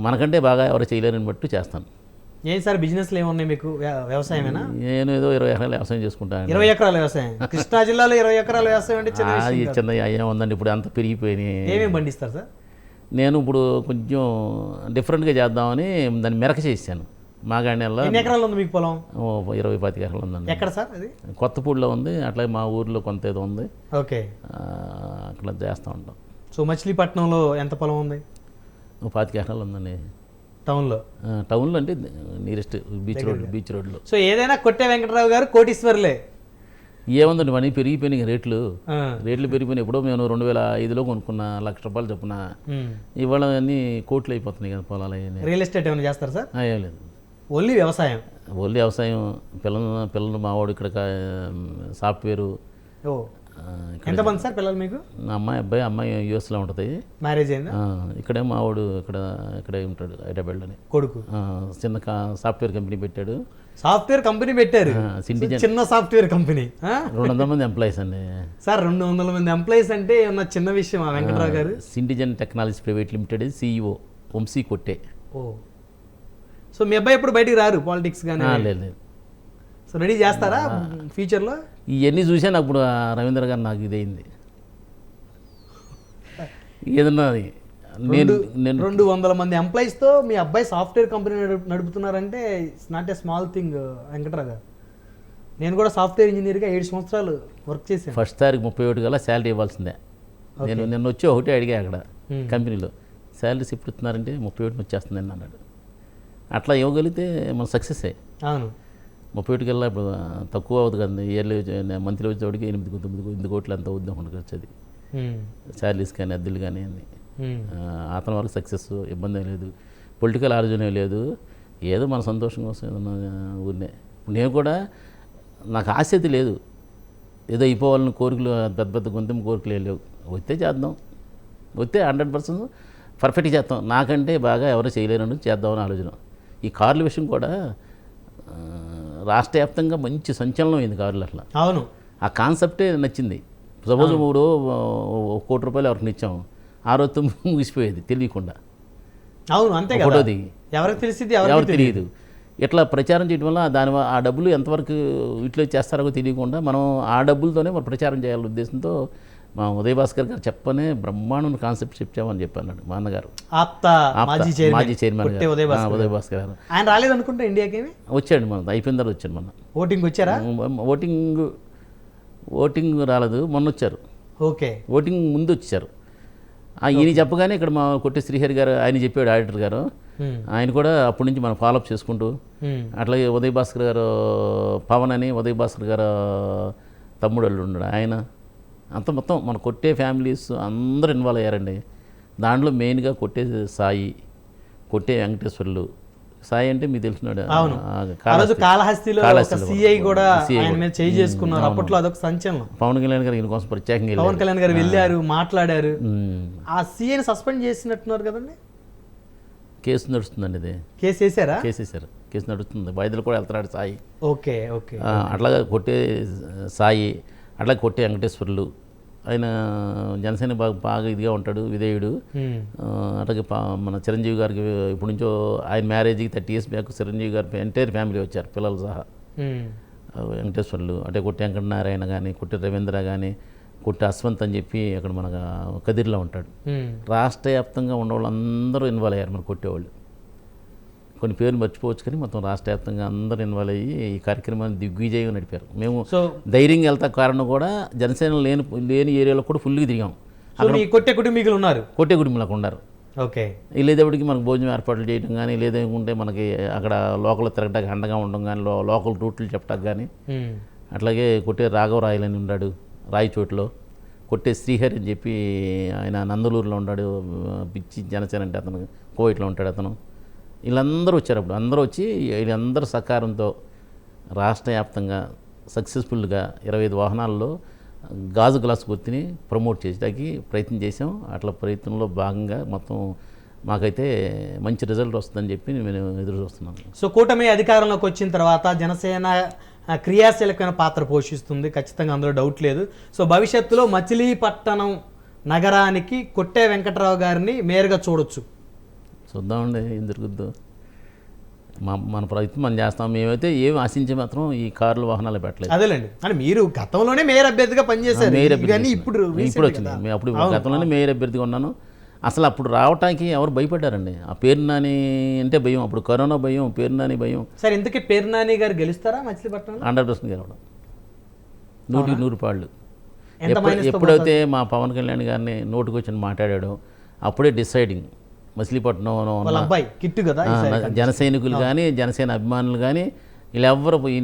మనకంటే బాగా ఎవరు చేయలేరని బట్టి చేస్తాను. ఏం సార్ బిజినెస్లు ఏమున్నాయి మీకు? వ్యవసాయమేనా? నేను ఏదో 20 ఎకరాల వ్యవసాయం చేసుకుంటాను. 20 ఎకరాల వ్యవసాయం? కృష్ణా జిల్లాలో 20 ఎకరాల వ్యవసాయం అంటే చిన్న అయ్యా ఉందండి. ఇప్పుడు అంత పెరిగిపోయినాయి. ఏమేమి పండిస్తారు సార్? నేను ఇప్పుడు కొంచెం డిఫరెంట్గా చేద్దామని దాన్ని మెరక చేశాను. మాగాణ్యాల్లో. ఎన్ని ఎకరాలు ఉంది మీకు పొలం? 20-25 ఎకరాలు ఉందండి. ఎక్కడ సార్ అది? కొత్తపూడిలో ఉంది. అట్లాగే మా ఊర్లో కొంత ఏదో ఉంది. ఓకే, అట్లా చేస్తూ ఉంటాం. సో మచిలీపట్నంలో ఎంత పొలం ఉంది? 25 ఎకరాలు ఉందండి. టౌన్లో అంటే నియరెస్ట్ బీచ్ రోడ్లో. సో ఏదైనా కొట్టే వెంకటరావు గారు కోటీశ్వర్లే. ఏముందండి, మనీ పెరిగిపోయినాయి. రేట్లు పెరిగిపోయినాయి. ఎప్పుడో మేము 2005లో కొనుక్కున్నా ₹1,00,000 చొప్పున. ఇవాళ అన్నీ కోట్లు అయిపోతున్నాయి కదా పొలాలు. రియల్ ఎస్టేట్ ఏమైనా చేస్తారు సార్? ఏం లేదు, ఓన్లీ వ్యవసాయం. పిల్లలు మావాడు ఇక్కడ సాఫ్ట్వేరు. ఎంతమంది సార్ పిల్లలు మీకు? అమ్మాయి యూఎస్లో ఉంటుంది. మ్యారేజ్ అయిందా? ఇక్కడే మావాడు ఇక్కడే ఉంటాడు, హైదరాబాద్లోనే. కొడుకు చిన్న సాఫ్ట్వేర్ కంపెనీ పెట్టాడు. సాఫ్ట్వేర్ కంపెనీ పెట్టారు? చిన్న సాఫ్ట్వేర్ కంపెనీ. 200 మంది ఎంప్లాయీస్ అండి సార్. 200 మంది ఎంప్లాయీస్ అంటే ఏమన్నా చిన్న విషయం Venkatarao garu? Syntizen technology private limited CEO Vamsi Kotte. So మీ అబ్బాయి ఎప్పుడు బయటికి రారు పాలిటిక్స్ కానీ? లేదు. సో రెడీ చేస్తారా ఫ్యూచర్లో? ఇవన్నీ చూసా నాకు ఇప్పుడు రవీంద్ర గారు నాకు ఇదైంది. ఏదన్నా నేను 200 మంది ఎంప్లాయీస్తో మీ అబ్బాయి సాఫ్ట్వేర్ కంపెనీ నడుపుతున్నారంటే it's not a small thing Venkatarao garu. నేను కూడా సాఫ్ట్వేర్ ఇంజనీర్గా 7 సంవత్సరాలు వర్క్ చేశాను. ఫస్ట్ తారీఖు 31 కల్లా శాలరీ ఇవ్వాల్సిందే. నేను వచ్చి ఒకటే అడిగా అక్కడ కంపెనీలో, శాలరీస్ ఎప్పుడు ఇస్తున్నారంటే 31 వచ్చేస్తుందని అన్నాడు. అట్లా ఇవ్వగలిగితే మనం సక్సెస్ అయ్యి. అవును, 31 కల్లా ఇప్పుడు తక్కువ అవుతుంది కదా. ఇయర్లీ మంత్లీ వచ్చేవాడికి 8 కోట్లు ఎంత అవుద్దాం మనకు వచ్చేది. శాలరీస్ కానీ అద్దెలు కానీ అన్నీ. అతని వరకు సక్సెస్, ఇబ్బంది ఏం లేదు, పొలిటికల్ ఆలోచన లేదు. ఏదో మన సంతోషం కోసం ఏదన్నా ఊరినే. నేను కూడా నాకు ఆసక్తి లేదు, ఏదో అయిపోవాలని కోరికలు, పెద్ద గొంతెమ్మ కోరికలు లేవు. వస్తే చేద్దాం, వస్తే 100% పర్ఫెక్ట్గా చేస్తాం. నాకంటే బాగా ఎవరు చేయలేరని చేద్దామని ఆలోచన. ఈ కార్ల విషయం కూడా రాష్ట్ర వ్యాప్తంగా మంచి సంచలనం అయింది కార్లు. అట్లా అవును, ఆ కాన్సెప్టే నచ్చింది. సపోజ్ ఇప్పుడు 1 కోటి రూపాయలు ఎవరికి ఇచ్చాము, ఆ రోజుతో ముగిసిపోయేది తెలియకుండా. అవును, అంతే ఫోటో కదా, దిగి ఎవరికి తెలిసింది ఎవరు తెలియదు. ఇట్లా ప్రచారం చేయడం వల్ల ఆ డబ్బులు ఎంతవరకు ఇట్లా చేస్తారో తెలియకుండా మనం ఆ డబ్బులతోనే మనం ప్రచారం చేయాలనే ఉద్దేశంతో మా ఉదయ్ భాస్కర్ గారు చెప్పనే బ్రహ్మాండమైన కాన్సెప్ట్ చెప్పామని చెప్పన్నాడు మా అన్నగారు, ఆప్తా మాజీ చైర్మన్ కొట్టే ఉదయ్ భాస్కర్ గారు. ఆయన రాలేదనుకుంటా ఇండియాకి. వచ్చాడు, మన అయిపోయిన తర్వాత వచ్చాడు. మొన్న ఓటింగ్ వచ్చారా? ఓటింగ్ రాలేదు, మొన్న వచ్చారు. ఓకే, ఓటింగ్ ముందు వచ్చారు. ఈయన చెప్పగానే ఇక్కడ మా కొట్టి శ్రీహరి గారు ఆయన చెప్పాడు, ఆడిటర్ గారు. ఆయన కూడా అప్పటి నుంచి మనం ఫాలోఅప్ చేసుకుంటూ, అట్లాగే ఉదయ్ భాస్కర్ గారు, పవన్ అని ఉదయ్ భాస్కర్ గారు తమ్ముడు వాళ్ళు ఉన్నాడు, ఆయన అంత మొత్తం మన కొట్టే ఫ్యామిలీస్ అందరూ ఇన్వాల్వ్ అయ్యారండి. దాంట్లో మెయిన్గా కొట్టే సాయి, కొట్టే వెంకటేశ్వర్లు. సాయి అంటే మీకు తెలిసినాడు, కాళహస్తిలో సిఐ కూడా ఆయన మీద చేయి చేసుకున్నారు. అప్పట్లో అదొక సంచలనం. పవన్ కళ్యాణ్ గారు ఈయన కోసం ప్రత్యేకంగా పవన్ కళ్యాణ్ గారు వెళ్ళారు, మాట్లాడారు. ఆ సిఐని సస్పెండ్ చేసినట్టున్నారు కదండి. కేసు నడుస్తుందండి, ఇది కేసు వేసారా? కేసు నడుస్తుంది, వాయిదాలు కూడా వెళ్తున్నాడు సాయి. Okay okay. అట్లాగే కొట్టే సాయి, అట్లాగే కొట్టే వెంకటేశ్వర్లు, ఆయన జనసేన బాగా ఇదిగా ఉంటాడు, విధేయుడు. అట్లాగే మన చిరంజీవి గారికి ఇప్పటి నుంచో ఆయన మ్యారేజ్కి 30 years బ్యాక్ చిరంజీవి గారి ఎంటైర్ ఫ్యామిలీ వచ్చారు, పిల్లలు సహా. వెంకటేశ్వర్లు అంటే కొట్టి వెంకటనారాయణ కానీ, కొట్టి రవీంద్ర కానీ, కొట్టి అశ్వంత్ అని చెప్పి అక్కడ మన కదిరిలో ఉంటాడు. రాష్ట్ర వ్యాప్తంగా ఉన్న వాళ్ళందరూ ఇన్వాల్వ్ అయ్యారు మన కొట్టేవాళ్ళు. కొన్ని పేర్లు మర్చిపోవచ్చు కానీ మొత్తం రాష్ట్ర వ్యాప్తంగా అందరూ ఇన్వాల్వ్ అయ్యి ఈ కార్యక్రమాన్ని దిగ్విజయంగా నడిపారు. మేము ధైర్యంగా వెళ్తా కారణం కూడా జనసేన లేని ఏరియాలో కూడా ఫుల్గా తిరిగాం. కొట్టే కుటుంబీకులు ఉన్నారు, కొట్టే కుటుంబీలకు ఉన్నారు. ఓకే, లేదేపటికి మనకు భోజనం ఏర్పాట్లు చేయడం కానీ, లేదంటే మనకి అక్కడ లోకల్ తిరగడానికి అండగా ఉండడం కానీ, లోకల్ రూట్లు చెప్పడానికి కానీ. అట్లాగే కొట్టే రాఘవరాయలు అని ఉన్నాడు రాయచోట్లో, కొట్టే శ్రీహరి అని చెప్పి ఆయన నందలూరులో ఉన్నాడు, పిచ్చి జనసేన అంటే అతను కోవిట్లో ఉంటాడు అతను. వీళ్ళందరూ వచ్చారు. అప్పుడు అందరూ వచ్చి వీళ్ళందరూ సహకారంతో రాష్ట్ర వ్యాప్తంగా సక్సెస్ఫుల్గా 25 వాహనాల్లో గాజు గ్లాస్ గుర్తుని ప్రమోట్ చేసేదానికి ప్రయత్నం చేసాం. అట్లా ప్రయత్నంలో భాగంగా మొత్తం మాకైతే మంచి రిజల్ట్ వస్తుందని చెప్పి నేను ఎదురు చూస్తున్నాను. సో కూటమి అధికారంలోకి వచ్చిన తర్వాత జనసేన క్రియాశీలకమైన పాత్ర పోషిస్తుంది, ఖచ్చితంగా అందులో డౌట్ లేదు. సో భవిష్యత్తులో మచిలీపట్నం నగరానికి కొట్టే వెంకట్రావు గారిని మేయర్గా చూడొచ్చు. చూద్దామండి, ఏం జరుగుద్దు. మన ప్రయత్నం మనం చేస్తాం. మేమైతే ఏమి ఆశించే మాత్రం ఈ కార్లు వాహనాలు పెట్టలేదు. అదేలేండి, అంటే మీరు గతంలోనే మేయర్ అభ్యర్థిగా పనిచేశారు. ఇప్పుడు వచ్చింది. అప్పుడు గతంలోనే మేయర్ అభ్యర్థిగా ఉన్నాను. అసలు అప్పుడు రావటానికి ఎవరు భయపడ్డారండి. ఆ పేరు నాని అంటే భయం, అప్పుడు కరోనా భయం, పేరు నాని భయం. సార్ ఇంతకీ పేరు నాని గారు గెలుస్తారా మచిలీపట్నం? 100% గెలవడం, 100 పాళ్ళు. ఎప్పుడైతే మా పవన్ కళ్యాణ్ గారిని నోటుకు వచ్చి మాట్లాడాడో అప్పుడే డిసైడింగ్. మచిలీపట్నం జన సైనికులు కానీ, జనసేన అభిమానులు కానీ వీళ్ళెవ్వరు ఈ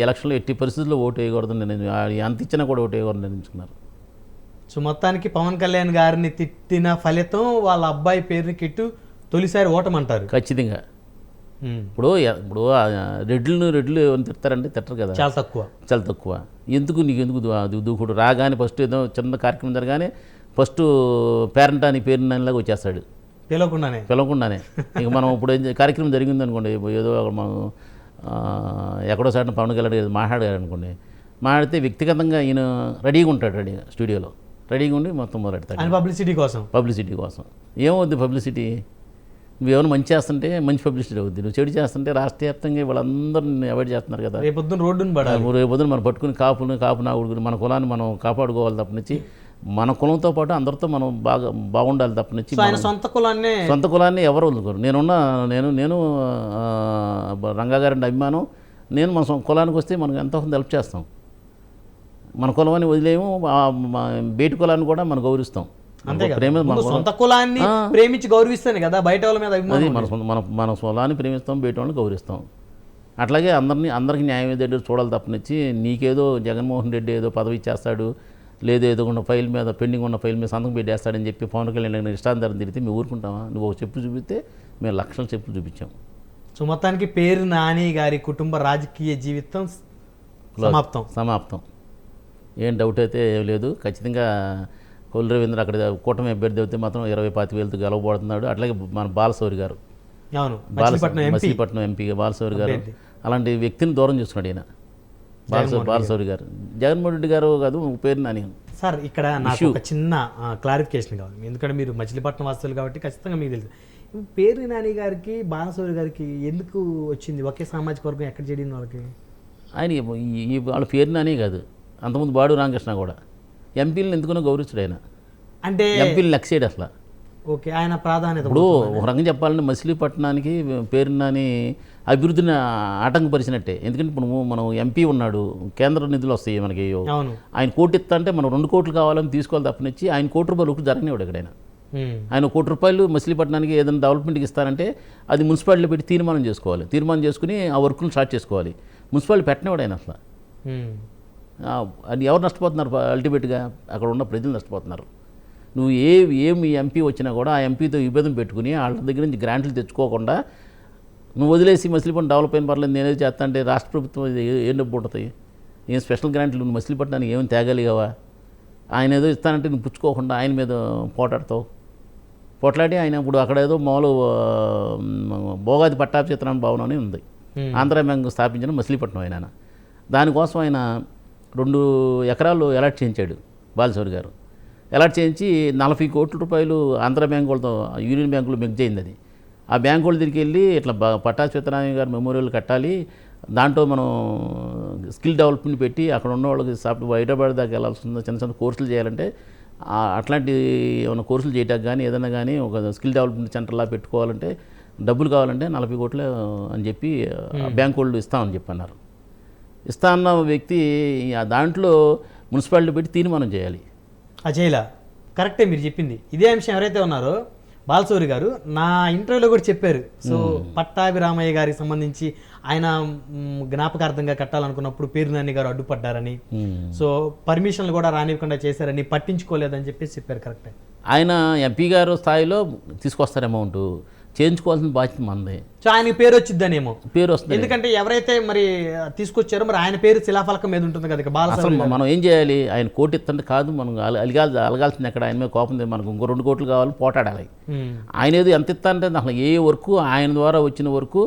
ఎలక్షన్లో ఎట్టి పరిస్థితుల్లో ఓటు వేయకూడదని ఎంత ఇచ్చినా కూడా ఓటు వేయకూడదని నిర్ణయించుకున్నారు. సో మొత్తానికి పవన్ కళ్యాణ్ గారిని తిట్టిన ఫలితం వాళ్ళ అబ్బాయి పేరుని కిట్టు తొలిసారి ఓటమంటారు. ఖచ్చితంగా. ఇప్పుడు రెడ్లు తిడతారండి, తిట్టరు కదా, చాలా తక్కువ. నీకు దూకుడు రాగానే ఫస్ట్ ఏదో చిన్న కార్యక్రమం జరగానే ఫస్ట్ పేరెంట్ అని పేరు నానిలాగా వచ్చేస్తాడు, పిలవకుండానే. ఇక మనం ఇప్పుడు కార్యక్రమం జరిగింది అనుకోండి, ఏదో మనం ఎక్కడో సార్ పవన్ కళ్యాణ్ మాట్లాడారు అనుకోండి, మాట్లాడితే వ్యక్తిగతంగా ఈయన రెడీగా ఉంటాడు, స్టూడియోలో రెడీగా ఉండి మొత్తం మొదలెడతాడు పబ్లిసిటీ కోసం. ఏమవుద్ది పబ్లిసిటీ? నువ్వేమైనా మంచి చేస్తుంటే మంచి పబ్లిసిటీ అవుద్ది, నువ్వు చెడు చేస్తుంటే రాష్ట్ర వ్యాప్తంగా వాళ్ళందరినీ అవాయిడ్ చేస్తున్నారు కదా. రేపొద్దున మనం పట్టుకుని కాపు నాగుడుకుని మన కులాన్ని మనం కాపాడుకోవాలి తప్పనిచ్చి, మన కులంతో పాటు అందరితో మనం బాగుండాలి తప్పనిచ్చి సొంత కులాన్ని ఎవరు వదులుకోరు. నేను రంగాగారి అభిమానం. నేను మన కులానికి వస్తే మనం ఎంతో హెల్ప్ చేస్తాం. మన కులాన్ని వదిలేము, బయటి కులాన్ని కూడా మనం గౌరవిస్తాం. సొంత కులాన్ని ప్రేమించి గౌరవిస్తాను కదా బయట వాళ్ళ మీద అది మన కులాన్ని ప్రేమిస్తాం, బయట వాళ్ళని గౌరవిస్తాం. అట్లాగే అందరికీ న్యాయం ఏదో చూడాలి తప్పనిచ్చి, నీకేదో జగన్మోహన్ రెడ్డి ఏదో పదవి ఇచ్చేస్తాడు, లేదో ఏదో ఉన్న ఫైల్ మీద పెండింగ్ ఉన్న ఫైల్ మీద సంతకం పెట్టేస్తాడని చెప్పి పవన్ కళ్యాణ్ ఇష్టాంతరం తిరిగితే మేము ఊరుకుంటామా? నువ్వు ఒక చెప్పు చూపిస్తే మేము లక్షల చెప్పులు చూపించాం. సో మొత్తానికి పేరు నాని గారి కుటుంబ రాజకీయ జీవితం సమాప్తం. ఏం డౌట్ అయితే ఏం లేదు. ఖచ్చితంగా కొల్లు రవీంద్ర అక్కడ కూటమి అభ్యర్థి అయితే మాత్రం 20,000-25,000 గెలవబోతున్నాడు. అట్లాగే మన బాలశౌరి గారు, మచిలీపట్నం ఎంపీ బాలశౌరి గారు, అలాంటి వ్యక్తిని దూరం చూసుకున్నాడు ఈయన. బాలశౌరి గారు, జగన్మోహన్ రెడ్డి గారు కాదు, పేరు నాని. సార్ ఇక్కడ నాకు ఒక చిన్న క్లారిఫికేషన్ కావాలి, ఎందుకంటే మీరు మచిలీపట్నం వాస్తులు కాబట్టి ఖచ్చితంగా మీకు తెలుసు. పేర్ని నాని గారికి బాలశౌరి గారికి ఎందుకు వచ్చింది ఒకే సామాజిక వర్గం, ఎక్కడ చేడిన వాళ్ళకి? ఆయన వాళ్ళ పేరుని అనే కాదు, అంతకుముందు బాడు రామకృష్ణ కూడా ఎంపీలను ఎందుకునో గౌరవించడు ఆయన. అంటే ఎంపీలు లక్ష్యడు అసలు. ఓకే, ఆయన ప్రాధాన్యత. ఇప్పుడు ఒక రకంగా చెప్పాలంటే మచిలీపట్నానికి పేరుని అభివృద్ధిని ఆటంకపరిచినట్టే. ఎందుకంటే ఇప్పుడు మనం ఎంపీ ఉన్నాడు, కేంద్ర నిధులు వస్తాయి మనకి. అవును, ఆయన కోటి ఇస్తా అంటే మనం 2 కోట్లు కావాలని తీసుకోవాలి తప్పనిచ్చి ఆయన కోటి రూపాయలు ఒకటి జరగనివాడు ఎక్కడైనా. ఆయన 1 కోటి రూపాయలు మచిలీపట్నానికి ఏదైనా డెవలప్మెంట్కి ఇస్తారంటే అది మున్సిపాలిటీలో పెట్టి తీర్మానం చేసుకోవాలి, తీర్మానం చేసుకుని ఆ వర్క్ను స్టార్ట్ చేసుకోవాలి. మున్సిపాలిటీ పెట్టినవాడు ఆయన అసలు. అది ఎవరు నష్టపోతున్నారు? అల్టిమేట్గా అక్కడ ఉన్న ప్రజలు నష్టపోతున్నారు. నువ్వు ఏమి ఎంపీ వచ్చినా కూడా ఆ ఎంపీతో విభేదం పెట్టుకుని వాళ్ళ దగ్గర నుంచి గ్రాంట్లు తెచ్చుకోకుండా నువ్వు వదిలేసి మచిలీపట్నం డెవలప్ అయిన పర్లేదు నేనేది చేస్తా అంటే రాష్ట్ర ప్రభుత్వం ఏం డబ్బు ఉంటుంది? ఏం స్పెషల్ గ్రాంట్లు నువ్వు మచిలీపట్నానికి ఏమైనా తేగలిగావా? ఆయన ఏదో ఇస్తానంటే నువ్వు పుచ్చుకోకుండా ఆయన మీద పోట్లాడి ఆయన ఇప్పుడు అక్కడ ఏదో మామూలు భోగాది పట్టాభిచిత్రాన్ని భవనం అని ఉంది, ఆంధ్ర బ్యాంకు స్థాపించిన మచిలీపట్నం ఆయన. దానికోసం ఆయన 2 ఎకరాలు అలాట్ చేయించాడు బాలశౌరి గారు. అలాట్ చేయించి 40 కోట్ల రూపాయలు ఆంధ్ర బ్యాంకు వాళ్ళతో యూనియన్ బ్యాంకులో మిగ్ చేయింది. అది ఆ బ్యాంకు వాళ్ళ దగ్గరికి వెళ్ళి ఇట్లా పట్టాభి సత్యనారాయణ గారు మెమోరియల్ కట్టాలి, దాంట్లో మనం స్కిల్ డెవలప్మెంట్ పెట్టి అక్కడ ఉన్న వాళ్ళకి హైదరాబాద్ దాకా వెళ్ళాల్సిన చిన్న చిన్న కోర్సులు చేయాలంటే అట్లాంటి ఏమైనా కోర్సులు చేయడానికి కానీ ఏదైనా కానీ ఒక స్కిల్ డెవలప్మెంట్ సెంటర్లా పెట్టుకోవాలంటే డబ్బులు కావాలంటే 40 కోట్లు అని చెప్పి బ్యాంకు వాళ్ళు ఇస్తామని చెప్పి అన్నారు. ఇస్తా అన్న వ్యక్తి దాంట్లో మున్సిపాలిటీ పెట్టి తీర్మానం చేయాలి. అజయ్లా కరెక్టే మీరు చెప్పింది. ఇదే అంశం ఎవరైతే ఉన్నారో బాలశౌరి గారు నా ఇంటర్వ్యూలో కూడా చెప్పారు. సో పట్టాభి రామయ్య గారికి సంబంధించి ఆయన జ్ఞాపకార్థంగా కట్టాలనుకున్నప్పుడు పేరు నాని గారు అడ్డుపడ్డారని, సో పర్మిషన్లు కూడా రానివ్వకుండా చేశారని, పట్టించుకోలేదని చెప్పేసి చెప్పారు. కరెక్టే. ఆయన ఎంపీ గారు స్థాయిలో తీసుకొస్తారు అమౌంట్, చేయించుకోవాల్సిన బాధ్యత మనది. సో ఆయనకి పేరు వచ్చిద్దనేమో, పేరు వస్తుంది. ఎందుకంటే ఎవరైతే మరి తీసుకొచ్చారో మరి ఆయన పేరు శిలాఫలకం మీద ఉంటుంది కదా బాలశౌరి. మనం ఏం చేయాలి? ఆయన కోటి ఇస్తుంటే కాదు, మనం అలగాల్సింది ఎక్కడ? ఆయన మీద కోపం మనకు ఇంకో 2 కోట్లు కావాలి, పోటాడాలి. ఆయన ఏదో ఎంత ఇస్తా అంటే అసలు ఏ వర్క్ ఆయన ద్వారా వచ్చిన వరకు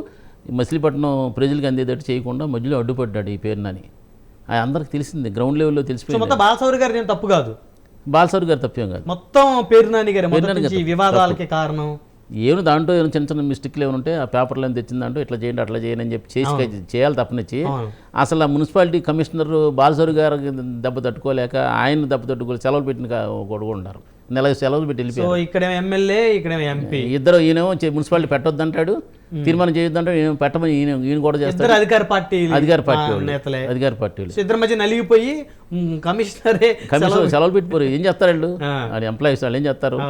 మచిలీపట్నం ప్రజలకు అందేటట్టు చేయకుండా మధ్యలో అడ్డుపడ్డాడు ఈ పేరునని. ఆయన అందరికి తెలిసింది, గ్రౌండ్ లెవెల్లో తెలిసిపోయింది. బాలశౌరి గారు నేను తప్పు కాదు, బాలశౌరి గారు తప్పేం కాదు, మొత్తం పేరు నాని గారు వివాదాలకి కారణం. ఏమి దాంట్లో ఏమైనా చిన్న చిన్న మిస్టేక్లు ఏమైనా ఉంటే ఆ పేపర్లో తెచ్చిన దాంట్లో ఇట్లా చేయండి అట్లా చేయండి అని చెప్పి చేయాలి తప్పనిచ్చి. అసలు ఆ మున్సిపాలిటీ కమిషనర్ బాలశౌరి గారు దెబ్బ తట్టుకోలేక ఆయన దెబ్బ తట్టుకోలేక సెలవులు పెట్టిన కూడా ఉన్నారు, నెల సెలవులు పెట్టి వెళ్ళిపోయారు. ఇక్కడ ఎమ్మెల్యే ఇక్కడ ఎంపీ ఇద్దరు, ఈయనేమో మున్సిపాలిటీ పెట్టొద్దంటాడు, తీర్మానం చేయొద్దంటాడు, ఈయన పెట్టమని ఈయన కూడా చేస్తారు. అధికార పార్టీ ఇద్దరి మధ్య నలిగిపోయి కమిషనరే సెలవులు పెట్టిపోరు. ఏం చేస్తారు వాళ్ళు? అది ఎంప్లాయీస్ వాళ్ళు ఏం చేస్తారు?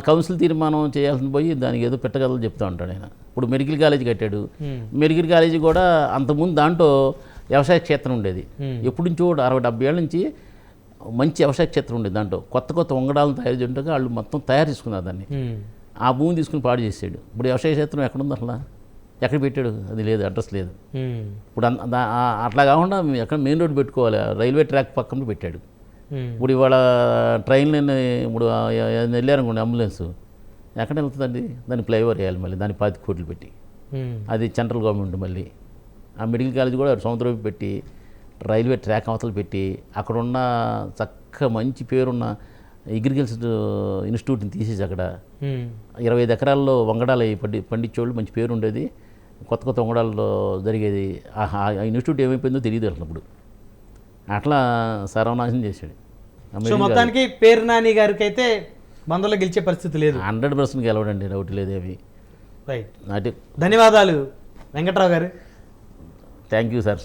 కౌన్సిల్ తీర్మానం చేయాల్సిన పోయి దానికి ఏదో పెట్టగలలు చెప్తూ ఉంటాడు ఆయన. ఇప్పుడు మెడికల్ కాలేజీ కట్టాడు, మెడికల్ కాలేజీ కూడా అంతకుముందు దాంట్లో వ్యవసాయ క్షేత్రం ఉండేది. ఎప్పటి నుంచో 60-70 ఏళ్ళ నుంచి మంచి వ్యవసాయ క్షేత్రం ఉండేది. దాంట్లో కొత్త వంగడాలను తయారు చేయడానికి వాళ్ళు మొత్తం తయారు చేసుకున్నారు దాన్ని. ఆ భూమి తీసుకుని పాడు చేసాడు. ఇప్పుడు వ్యవసాయ క్షేత్రం ఎక్కడుంది అసలు? ఎక్కడ పెట్టాడు? అది లేదు, అడ్రస్ లేదు. ఇప్పుడు అట్లా కాకుండా ఎక్కడ మెయిన్ రోడ్డు పెట్టుకోవాలి, రైల్వే ట్రాక్ పక్కన పెట్టాడు. ఇప్పుడు ఇవాళ ట్రైన్లో ఇప్పుడు వెళ్ళారనుకోండి అంబులెన్స్, ఎక్కడ వెళ్తుందండి? దాన్ని ఫ్లైఓవర్ వేయాలి, మళ్ళీ దాన్ని 25 కోట్లు పెట్టి, అది సెంట్రల్ గవర్నమెంట్. మళ్ళీ ఆ మెడికల్ కాలేజ్ కూడా సముద్రం పెట్టి రైల్వే ట్రాక్ అవతలు పెట్టి అక్కడున్న మంచి పేరున్న అగ్రికల్చర్ ఇన్స్టిట్యూట్ని తీసేసి అక్కడ 25 ఎకరాల్లో వంగడాలు పండించేవాళ్ళు, మంచి పేరు ఉండేది, కొత్త వంగడాల్లో జరిగేది. ఆ ఇన్స్టిట్యూట్ ఏమైపోయిందో తెలియదు అసలు. అట్లా సర్వనాశనం చేశాడు. మొత్తానికి పేరు నాని గారికి అయితే బందర్లో గెలిచే పరిస్థితి లేదు, 100% గెలవడండి, డౌట్ లేదు. అవి రైట్. ధన్యవాదాలు వెంకట్రావు గారు. Thank you sir.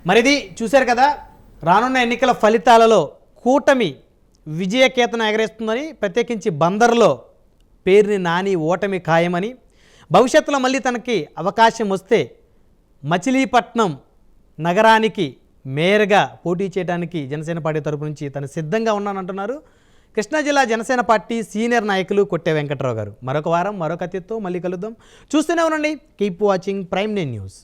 మరిది చూశారు కదా, రానున్న ఎన్నికల ఫలితాలలో కూటమి విజయకేతన ఎగరేస్తుందని, ప్రత్యేకించి బందర్లో పేరుని నాని ఓటమి ఖాయమని, భవిష్యత్తులో మళ్ళీ తనకి అవకాశం వస్తే మచిలీపట్నం నగరానికి మేయర్గా పోటీ చేయడానికి జనసేన పార్టీ తరపు నుంచి తను సిద్ధంగా ఉన్నానంటున్నారు కృష్ణా జిల్లా జనసేన పార్టీ సీనియర్ నాయకులు కొట్టే వెంకట్రావు గారు. మరొక వారం మరొక అతిథితో మళ్ళీ కలుద్దాం. చూస్తూనే ఉండండి. Keep watching Prime Nine news.